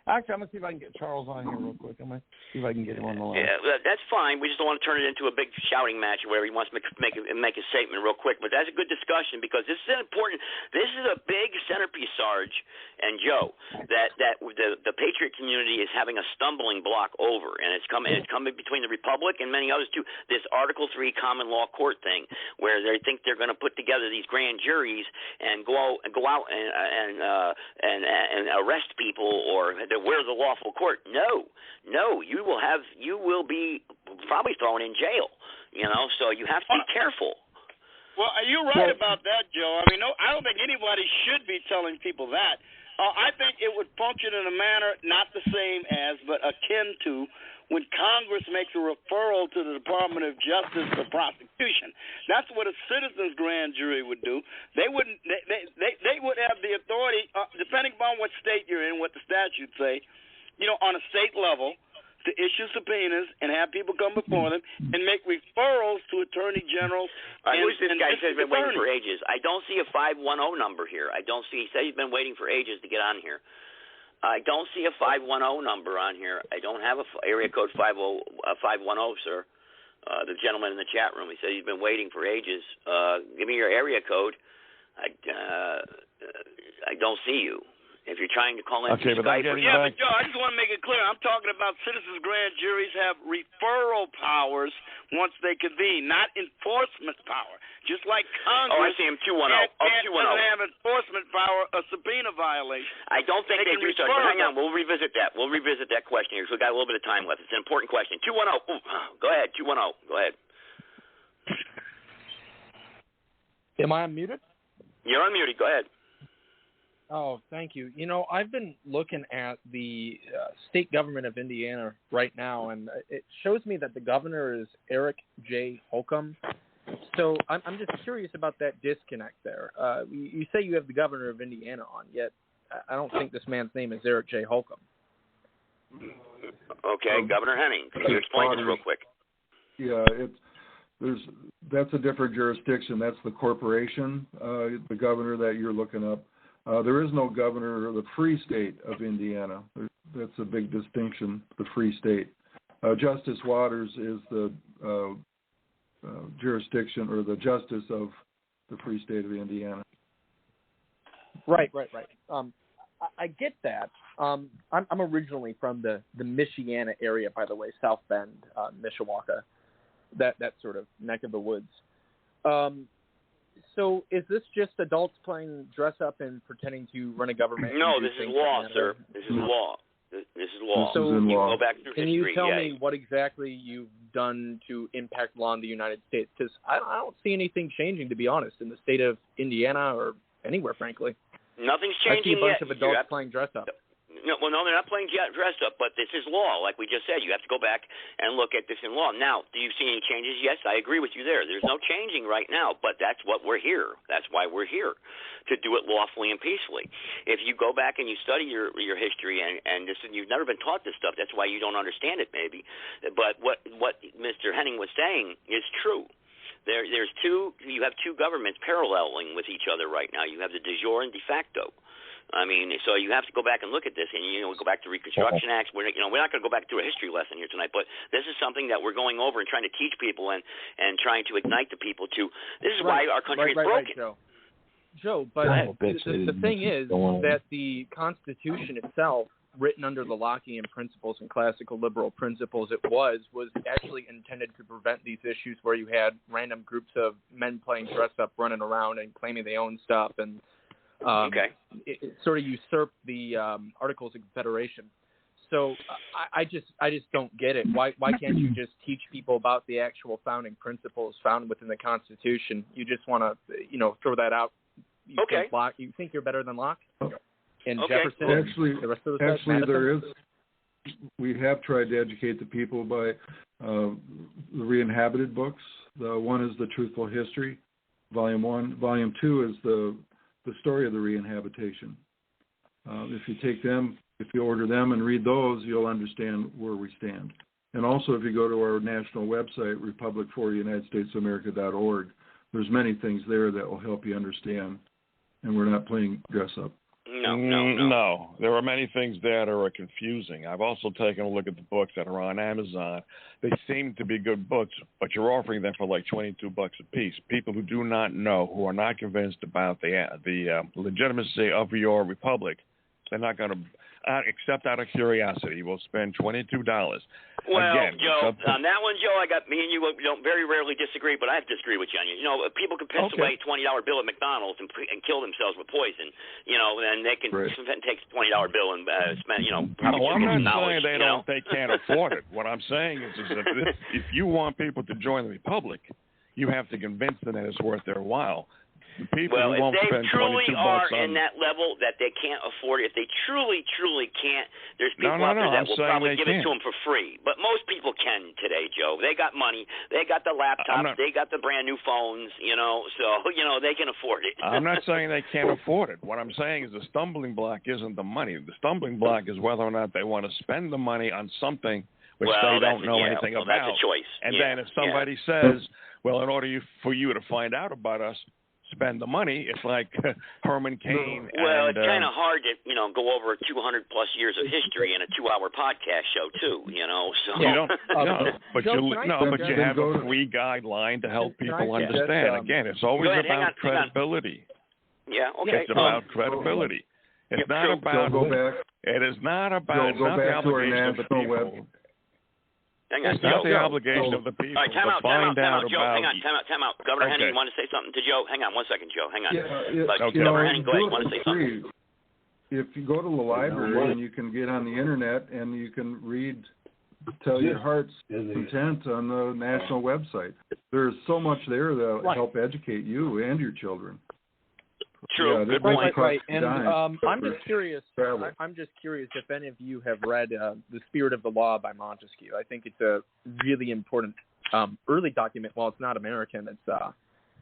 Actually, I'm going to see if I can get Charles on here real quick. I'm going to see if I can get him on the line. Yeah, that's fine. We just don't want to turn it into a big shouting match where he wants to make a statement real quick. But that's a good discussion because this is important. This is a big centerpiece, Sarge and Joe, that the Patriot community is having a stumbling block over, and it's coming between the Republic and many others too. This Article 3 common law court thing, where they think they're going to put together these grand juries and go out and arrest people or where's the lawful court? No, you will be probably thrown in jail. So you have to be careful. Well, you're right about that, Joe. I mean, no, I don't think anybody should be telling people that. I think it would function in a manner not the same as, but akin to when Congress makes a referral to the Department of Justice for prosecution. That's what a citizens' grand jury would do. They would have the authority, depending upon what state you're in, what the statutes say, on a state level, to issue subpoenas and have people come before them and make referrals to attorney generals. Who's this guy says he's been waiting for ages? I don't see a 510 number here. He said he's been waiting for ages to get on here. I don't see a 510 number on here. I don't have a area code 510, sir. The gentleman in the chat room, he said he's been waiting for ages. Give me your area code. I don't see you. If you're trying to call in Skype. But Joe, I just want to make it clear. I'm talking about citizens' grand juries have referral powers once they convene, not enforcement power. Just like Congress. Oh, I see him. 210. Can't have enforcement power, a subpoena violation. I don't think they do so. But hang on, we'll revisit that. We'll revisit that question here. So we've got a little bit of time left. It's an important question. 210. Go ahead. 210. Go ahead. Am I unmuted? You're unmuted. Go ahead. Oh, thank you. I've been looking at the state government of Indiana right now, and it shows me that the governor is Eric J. Holcomb. So I'm just curious about that disconnect there. You say you have the governor of Indiana on, yet I don't think this man's name is Eric J. Holcomb. Okay, Governor Henning, can you explain this real quick? Yeah, that's a different jurisdiction. That's the corporation, the governor that you're looking up. There is no governor of the Free State of Indiana. That's a big distinction, the Free State. Justice Waters is the jurisdiction or the justice of the Free State of Indiana. Right. I get that. I'm originally from the Michiana area, by the way, South Bend, Mishawaka, that sort of neck of the woods. So is this just adults playing dress up and pretending to run a government? No, this is law, sir. This is law. This is law. So you go back through can history. You tell me what exactly you've done to impact law in the United States? Because I don't see anything changing, to be honest, in the state of Indiana or anywhere, frankly. Nothing's changing yet. I see a bunch yet. of adults playing dress up. No, they're not playing dress up, but this is law. Like we just said, you have to go back and look at this in law. Now, do you see any changes? Yes, I agree with you there. There's no changing right now, but that's what we're here. That's why we're here, to do it lawfully and peacefully. If you go back and you study your history and you've never been taught this stuff, that's why you don't understand it maybe. But what Mr. Henning was saying is true. You have two governments paralleling with each other right now. You have the de jure and de facto. I mean, so you have to go back and look at this, and we go back to Reconstruction Acts. We're not going to go back through a history lesson here tonight, but this is something that we're going over and trying to teach people and trying to ignite the people to. This is why our country is broken. Joe, but the thing is that the Constitution itself, written under the Lockean principles and classical liberal principles, was actually intended to prevent these issues where you had random groups of men playing dress up, running around and claiming they own stuff, and it sort of usurped the Articles of Confederation. So I just don't get it. Why can't you just teach people about the actual founding principles found within the Constitution? You just want to throw that out. You think you're better than Locke and Jefferson? Actually, there is. We have tried to educate the people by the Re-Inhabited books. The one is the Truthful History, Volume 1. Volume 2 is the story of the Re-Inhabitation. If you take them, if you order them and read those, you'll understand where we stand. And also, if you go to our national website, republicforunitedstatesamerica.org, there's many things there that will help you understand. And we're not playing dress up. No. There are many things that are confusing. I've also taken a look at the books that are on Amazon. They seem to be good books, but you're offering them for like $22 a piece. People who do not know, who are not convinced about the legitimacy of your republic, they're not going to, except out of curiosity, will spend $22. Well, again, Joe, on that one, Joe, me and you don't very rarely disagree, but I have to disagree with you on you. People can piss away a $20 bill at McDonald's and kill themselves with poison, and they can take a $20 bill and spend, probably I'm not knowledge, saying they can't afford it. What I'm saying is that if you want people to join the republic, you have to convince them that it's worth their while. The people who won't spend $22 truly are on, in that level that they can't afford it, if they truly can't, there's people out there that I'm will probably give it can't. to them for free. But most people can today, Joe. They got money. They got the laptops. They got the brand new phones, so, they can afford it. I'm not saying they can't afford it. What I'm saying is the stumbling block isn't the money. The stumbling block is whether or not they want to spend the money on something which they don't know anything about. That's a choice. And then if somebody says, well, in order for you to find out about us, spend the money, it's like Herman Cain. Well, it's kind of hard to, go over 200 plus years of history in a 2-hour podcast show too, so. You don't, but you have a free guideline to help people understand. Again, it's always about credibility. Yeah, okay. It's about credibility. It's not about, it is not about, it's not the obligation of the people. It's not the obligation of the people to find out about. Joe, hang on, time out. Governor Henning, you want to say something to Joe? Hang on 1 second, Joe. Hang on. Governor Henning, go ahead. You want to say something? If you go to the library and you can get on the internet and you can read, tell your heart's content on the national website. There's so much there that will help educate you and your children. True. Yeah, good point. Right. And I'm just curious. I'm just curious if any of you have read The Spirit of the Law by Montesquieu. I think it's a really important early document. While it's not American, it's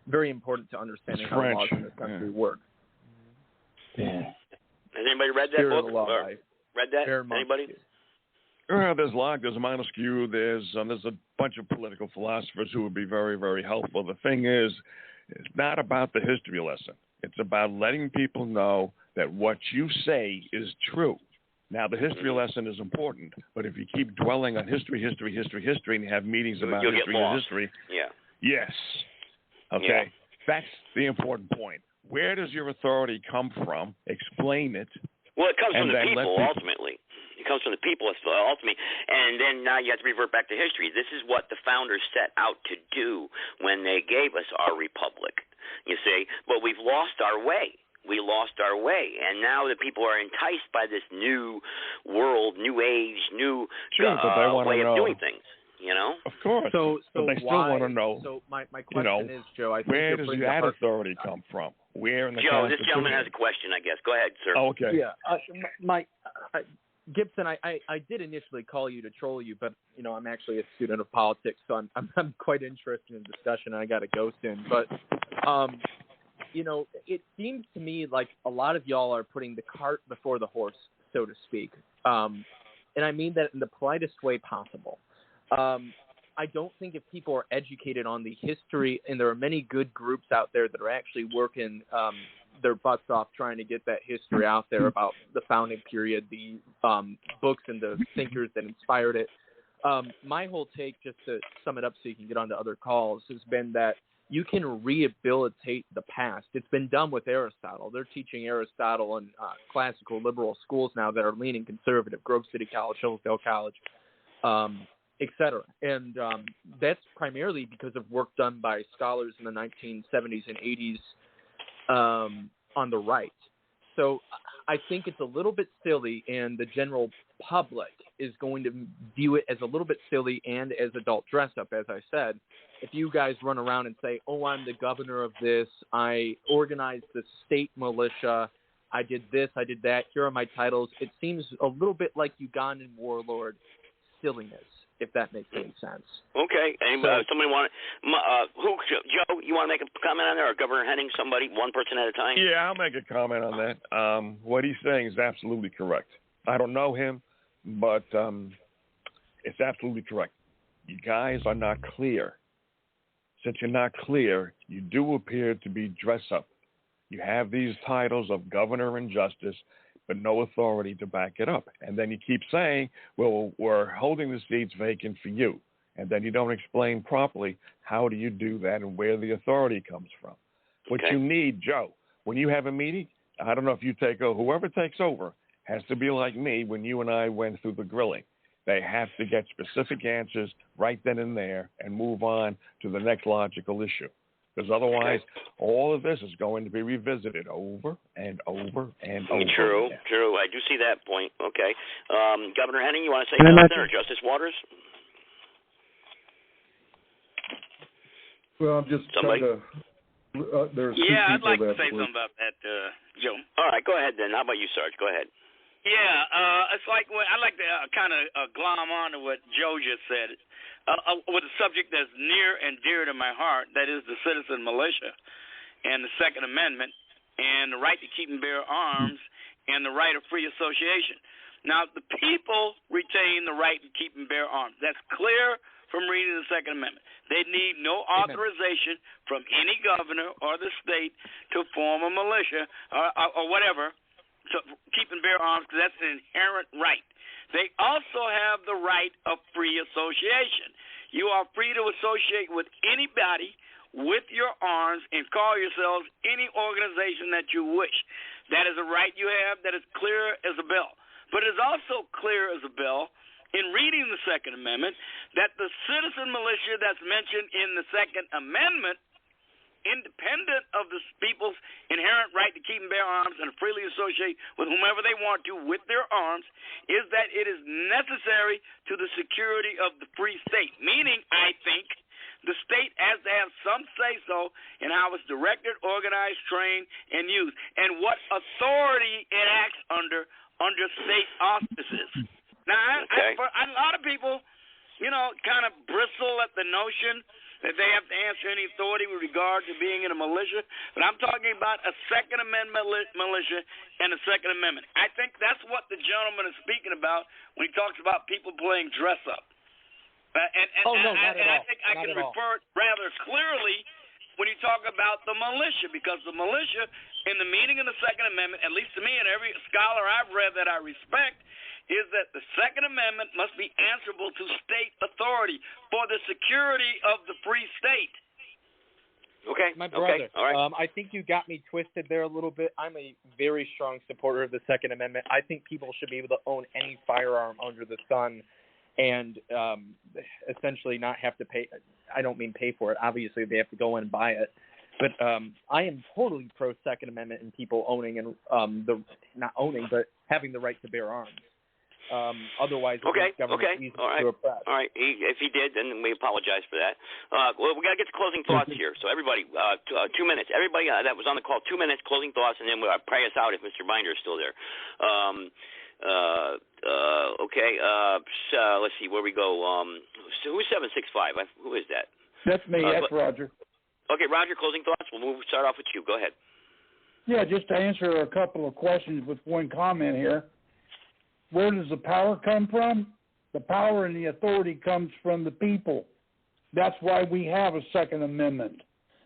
very important to understanding how laws in this country work. Yeah. Has anybody read that book? Or read that? Anybody? There's Locke, there's Montesquieu, there's a bunch of political philosophers who would be very, very helpful. The thing is, it's not about the history lesson. It's about letting people know that what you say is true. Now, the history lesson is important, but if you keep dwelling on history, and you have meetings about history, yes. Okay? Yeah. That's the important point. Where does your authority come from? Explain it. Well, it comes from the people, ultimately. It comes from the people, ultimately. And then now you have to revert back to history. This is what the founders set out to do when they gave us our republic, you see. But we've lost our way. We lost our way, and now the people are enticed by this new world, new age, new way of doing things. You know, of course. So but they still want to know. So my question is, Joe, I think where does that authority come from? Where in the Joe, this gentleman has a question, I guess. Go ahead, sir. Oh, okay. Yeah, Gibson, I did initially call you to troll you, but I'm actually a student of politics, so I'm quite interested in discussion, and I got to go soon. But it seems to me like a lot of y'all are putting the cart before the horse, so to speak. And I mean that in the politest way possible. I don't think if people are educated on the history, and there are many good groups out there that are actually working their butts off trying to get that history out there about the founding period, the books and the thinkers that inspired it. My whole take, just to sum it up so you can get on to other calls, has been that you can rehabilitate the past. It's been done with Aristotle. They're teaching Aristotle in classical liberal schools now that are leaning conservative, Grove City College, Hillsdale College, et cetera. And that's primarily because of work done by scholars in the 1970s and 80s on the right. So I think it's a little bit silly, and the general public is going to view it as a little bit silly and as adult dress-up, as I said. If you guys run around and say, oh, I'm the governor of this, I organized the state militia, I did this, I did that, here are my titles, it seems a little bit like Ugandan warlord silliness, if that makes any sense. Okay. Somebody want Joe, you want to make a comment on there, or Governor Henning, somebody, one person at a time? Yeah, I'll make a comment on that. What he's saying is absolutely correct. I don't know him, but it's absolutely correct. You guys are not clear. Since you're not clear, you do appear to be dress-up. You have these titles of governor and justice, but no authority to back it up. And then you keep saying, well, we're holding the seats vacant for you. And then you don't explain properly how do you do that and where the authority comes from. What you need, Joe, when you have a meeting, I don't know if you take over, whoever takes over has to be like me when you and I went through the grilling. They have to get specific answers right then and there and move on to the next logical issue. Because otherwise, all of this is going to be revisited over and over and over. True. I do see that point. Okay. Governor Henning, you want to say something, or Justice Waters? Well, I'm just trying to... there's I'd like to say something about that, Joe. All right, go ahead then. How about you, Sarge? Go ahead. Yeah, it's like I like to kind of glom on to what Joe just said with a subject that's near and dear to my heart, that is the citizen militia and the Second Amendment and the right to keep and bear arms and the right of free association. Now, the people retain the right to keep and bear arms. That's clear from reading the Second Amendment. They need no authorization from any governor or the state to form a militia or whatever, to keep and bear arms, because that's an inherent right. They also have the right of free association. You are free to associate with anybody with your arms and call yourselves any organization that you wish. That is a right you have that is clear as a bell. But it is also clear as a bell in reading the Second Amendment that the citizen militia that's mentioned in the Second Amendment, independent of the people's inherent right to keep and bear arms and freely associate with whomever they want to with their arms, is that it is necessary to the security of the free state. Meaning, I think, the state has to have some say-so in how it's directed, organized, trained, and used, and what authority it acts under state auspices. Now, a lot of people, kind of bristle at the notion that they have to answer any authority with regard to being in a militia. But I'm talking about a Second Amendment militia and a Second Amendment. I think that's what the gentleman is speaking about when he talks about people playing dress up. I think I can refer rather clearly when you talk about the militia, because the militia, in the meaning of the Second Amendment, at least to me and every scholar I've read that I respect, is that the Second Amendment must be answerable to state authority for the security of the free state. Okay. My brother. Okay. All right. I think you got me twisted there a little bit. I'm a very strong supporter of the Second Amendment. I think people should be able to own any firearm under the sun and essentially not have to pay. I don't mean pay for it. Obviously, they have to go in and buy it. But I am totally pro Second Amendment and people owning and not owning, but having the right to bear arms. Otherwise, okay. Government easy All right. to oppress. All right. If he did, then we apologize for that. Well, we got to get to closing thoughts here. So everybody, 2 minutes. Everybody that was on the call, 2 minutes, closing thoughts, and then we'll pray us out if Mr. Binder is still there. Okay. So let's see where we go. So who's 765? Who is that? That's me. That's Roger. Okay, Roger. Closing thoughts. We'll start off with you. Go ahead. Yeah, just to answer a couple of questions with one comment here. Where does the power come from? The power and the authority comes from the people. That's why we have a Second Amendment.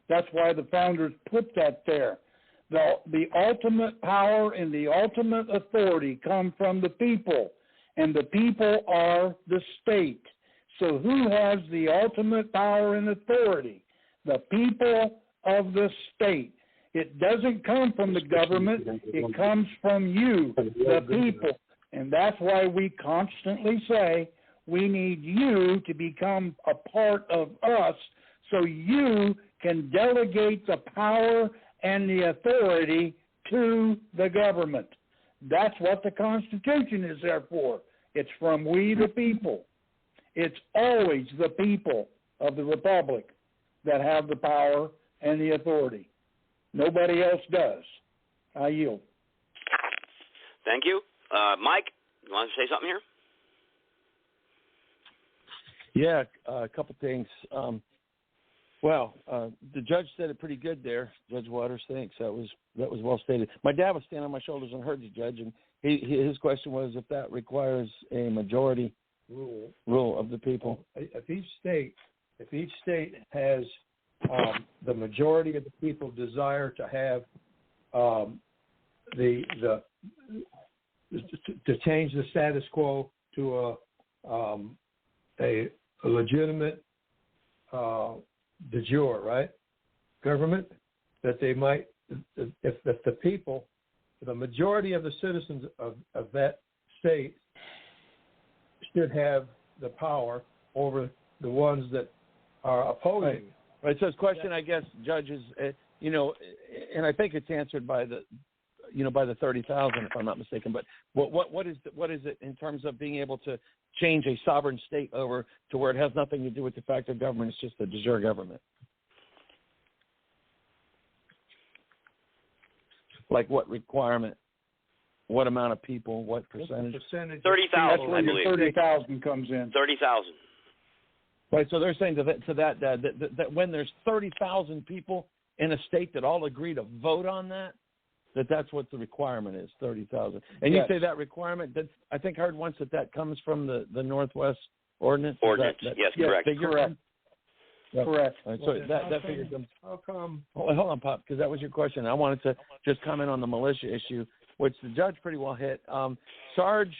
That's why the founders put that there. The ultimate power and the ultimate authority come from the people, and the people are the state. So who has the ultimate power and authority? The people of the state. It doesn't come from the government. It comes from you, the people. And that's why we constantly say we need you to become a part of us so you can delegate the power and the authority to the government. That's what the Constitution is there for. It's from we the people. It's always the people of the Republic that have the power and the authority. Nobody else does. I yield. Thank you. Mike, you want to say something here? Yeah, a couple things. The judge said it pretty good there. Judge Waters, thanks. That was well stated. My dad was standing on my shoulders and heard the judge, and his question was if that requires a majority rule of the people. If each state has the majority of the people desire to have to change the status quo to a legitimate de jure, right, government, that they might, if the people, the majority of the citizens of that state should have the power over the ones that are opposing. Right. So his question, I guess, Judge, is, and I think it's answered by the 30,000, if I'm not mistaken. But what is it in terms of being able to change a sovereign state over to where it has nothing to do with de facto government? It's just a de jure government. Like what requirement? What amount of people? What percentage? 30,000, I believe. 30,000 comes in. 30,000. Right. So they're saying that when there's 30,000 people in a state that all agree to vote on that's what the requirement is, 30,000. And yes. You say that requirement, I think I heard once that comes from the Northwest Ordinance. Yes, correct. Correct. Yep. Correct. Right, so that figure comes. How come? Hold on, Pop, because that was your question. I wanted to just comment on the militia issue, which the judge pretty well hit. Sarge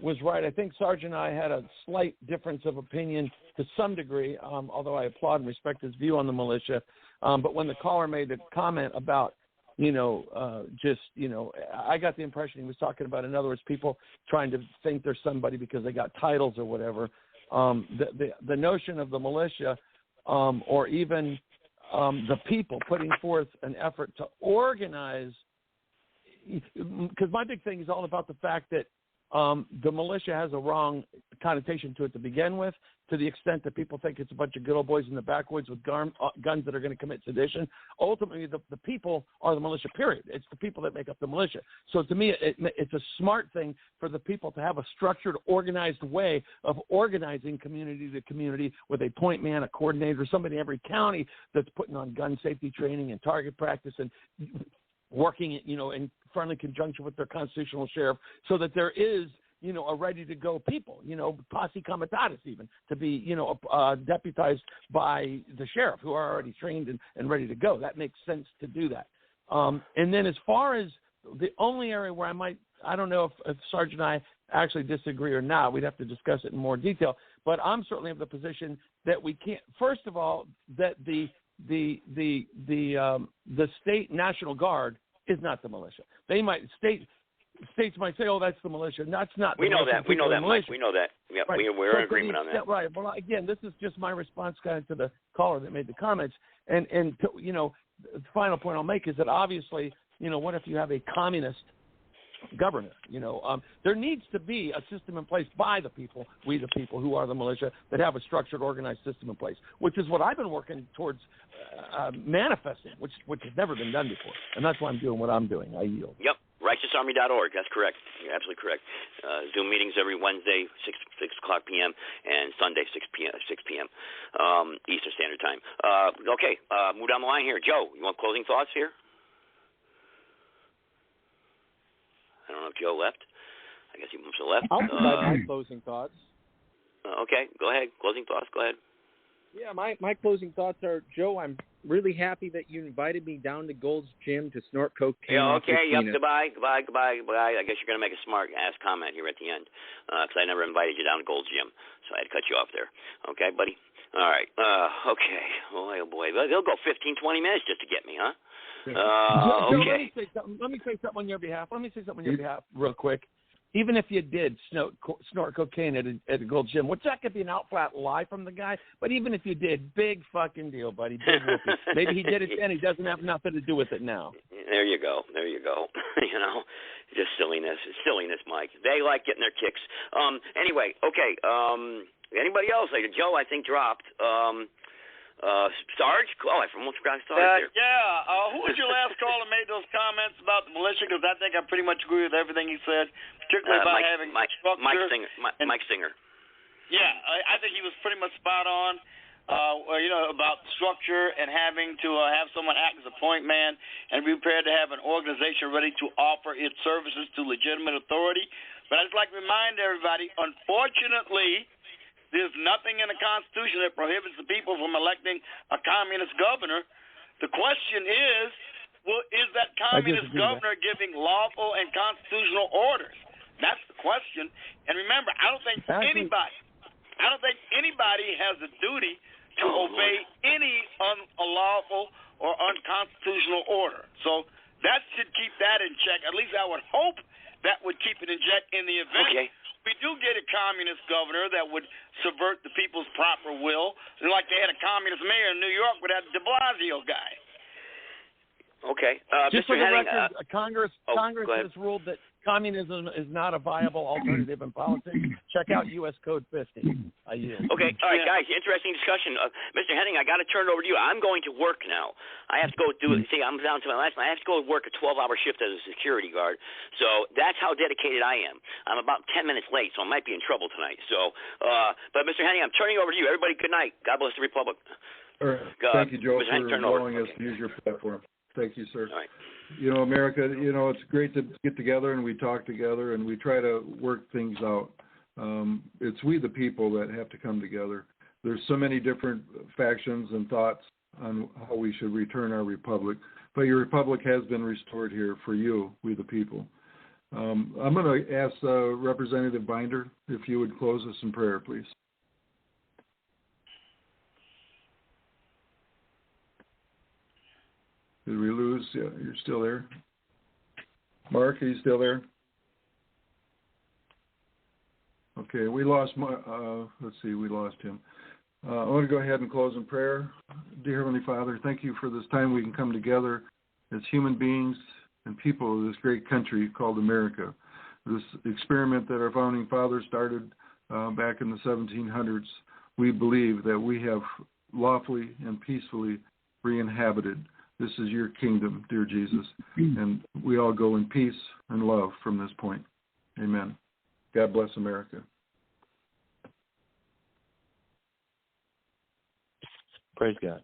was right. I think Sarge and I had a slight difference of opinion to some degree, although I applaud and respect his view on the militia. But when the caller made a comment about, I got the impression he was talking about, in other words, people trying to think they're somebody because they got titles or whatever. The notion of the militia, or even the people putting forth an effort to organize, because my big thing is all about the fact that the militia has a wrong connotation to it to begin with, to the extent that people think it's a bunch of good old boys in the backwoods with guns that are going to commit sedition. Ultimately, the people are the militia, period. It's the people that make up the militia. So to me, it's a smart thing for the people to have a structured, organized way of organizing community to community with a point man, a coordinator, somebody in every county that's putting on gun safety training and target practice and working, in friendly conjunction with their constitutional sheriff, so that there is, a ready-to-go people, posse comitatus even, to be, deputized by the sheriff who are already trained and ready to go. That makes sense to do that. And then as far as the only area where I don't know if Sarge and I actually disagree or not. We'd have to discuss it in more detail. But I'm certainly of the position that we can't, first of all, that the state National Guard is not the militia. States might say, "Oh, that's the militia." That's not. We know that. We know that, Mike. We know that. Yeah, right. We're in agreement on that. Right. Well, again, this is just my response kind of to the caller that made the comments. And the final point I'll make is that obviously, what if you have a communist government? There needs to be a system in place by the people, we the people who are the militia, that have a structured, organized system in place, which is what I've been working towards manifesting, which has never been done before. And that's why I'm doing what I'm doing. I yield. Yep. RighteousArmy.org. That's correct. You're absolutely correct. Zoom meetings every Wednesday, 6 o'clock p.m. and Sunday, 6 p.m. Eastern Standard Time. Okay. Move down the line here. Joe, you want closing thoughts here? I don't know if Joe left. I guess he must have left. I'll provide my closing thoughts. Okay. Go ahead. Closing thoughts. Go ahead. Yeah, my closing thoughts are, Joe, I'm really happy that you invited me down to Gold's Gym to snort cocaine. Yeah, okay, yep, goodbye. I guess you're going to make a smart-ass comment here at the end, because I never invited you down to Gold's Gym, so I had to cut you off there. Okay, buddy? All right. Okay. Oh, boy. They'll go 15, 20 minutes just to get me, huh? Okay. Let me say something on your behalf. Real quick. Even if you did snort cocaine at a Gold Gym, which that could be an outflat lie from the guy, but even if you did, big fucking deal, buddy. Big whoopee. Maybe he did it then. He doesn't have nothing to do with it now. There you go. Just silliness. It's silliness, Mike. They like getting their kicks. Anyway, okay. Anybody else? Joe, I think, dropped. Sarge? Oh, I almost forgot Sarge there. Who was your last caller that made those comments about the militia? Because I think I pretty much agree with everything he said, particularly about having structure. Mike Singer. Yeah, I think he was pretty much spot on, about structure and having to have someone act as a point man and be prepared to have an organization ready to offer its services to legitimate authority. But I'd just like to remind everybody, unfortunately, there's nothing in the Constitution that prohibits the people from electing a communist governor. The question is that communist governor giving lawful and constitutional orders? That's the question. And remember, I don't think anybody has a duty to obey any unlawful or unconstitutional order. So that should keep that in check. At least I would hope that would keep it in check in the event we do get a communist governor that would subvert the people's proper will, like they had a communist mayor in New York with that de Blasio guy. Okay. Just Mr. for the Henning, record, Congress has ruled that communism is not a viable alternative in politics. Check out U.S. Code 50. I yield. Okay. All right, guys. Interesting discussion. Mr. Henning, I got to turn it over to you. I'm going to work now. I have to go do it. See, I'm down to my last night. I have to go work a 12-hour shift as a security guard. So that's how dedicated I am. I'm about 10 minutes late, so I might be in trouble tonight. So, but Mr. Henning, I'm turning over to you. Everybody, good night. God bless the Republic. All right. Thank you, Joe, for allowing us to use your platform. Thank you, sir. All right. America, it's great to get together and we talk together and we try to work things out. It's we the people that have to come together. There's so many different factions and thoughts on how we should return our republic, but your republic has been restored here for you, we the people. I'm going to ask Representative Binder if you would close us in prayer, please. Did we lose? Yeah, you're still there. Mark, are you still there? Okay, we lost. Let's see, we lost him. I want to go ahead and close in prayer. Dear Heavenly Father, thank you for this time we can come together as human beings and people of this great country called America. this experiment that our founding fathers started back in the 1700s, we believe that we have lawfully and peacefully re-inhabited. This is your kingdom, dear Jesus, and we all go in peace and love from this point. Amen. God bless America. Praise God.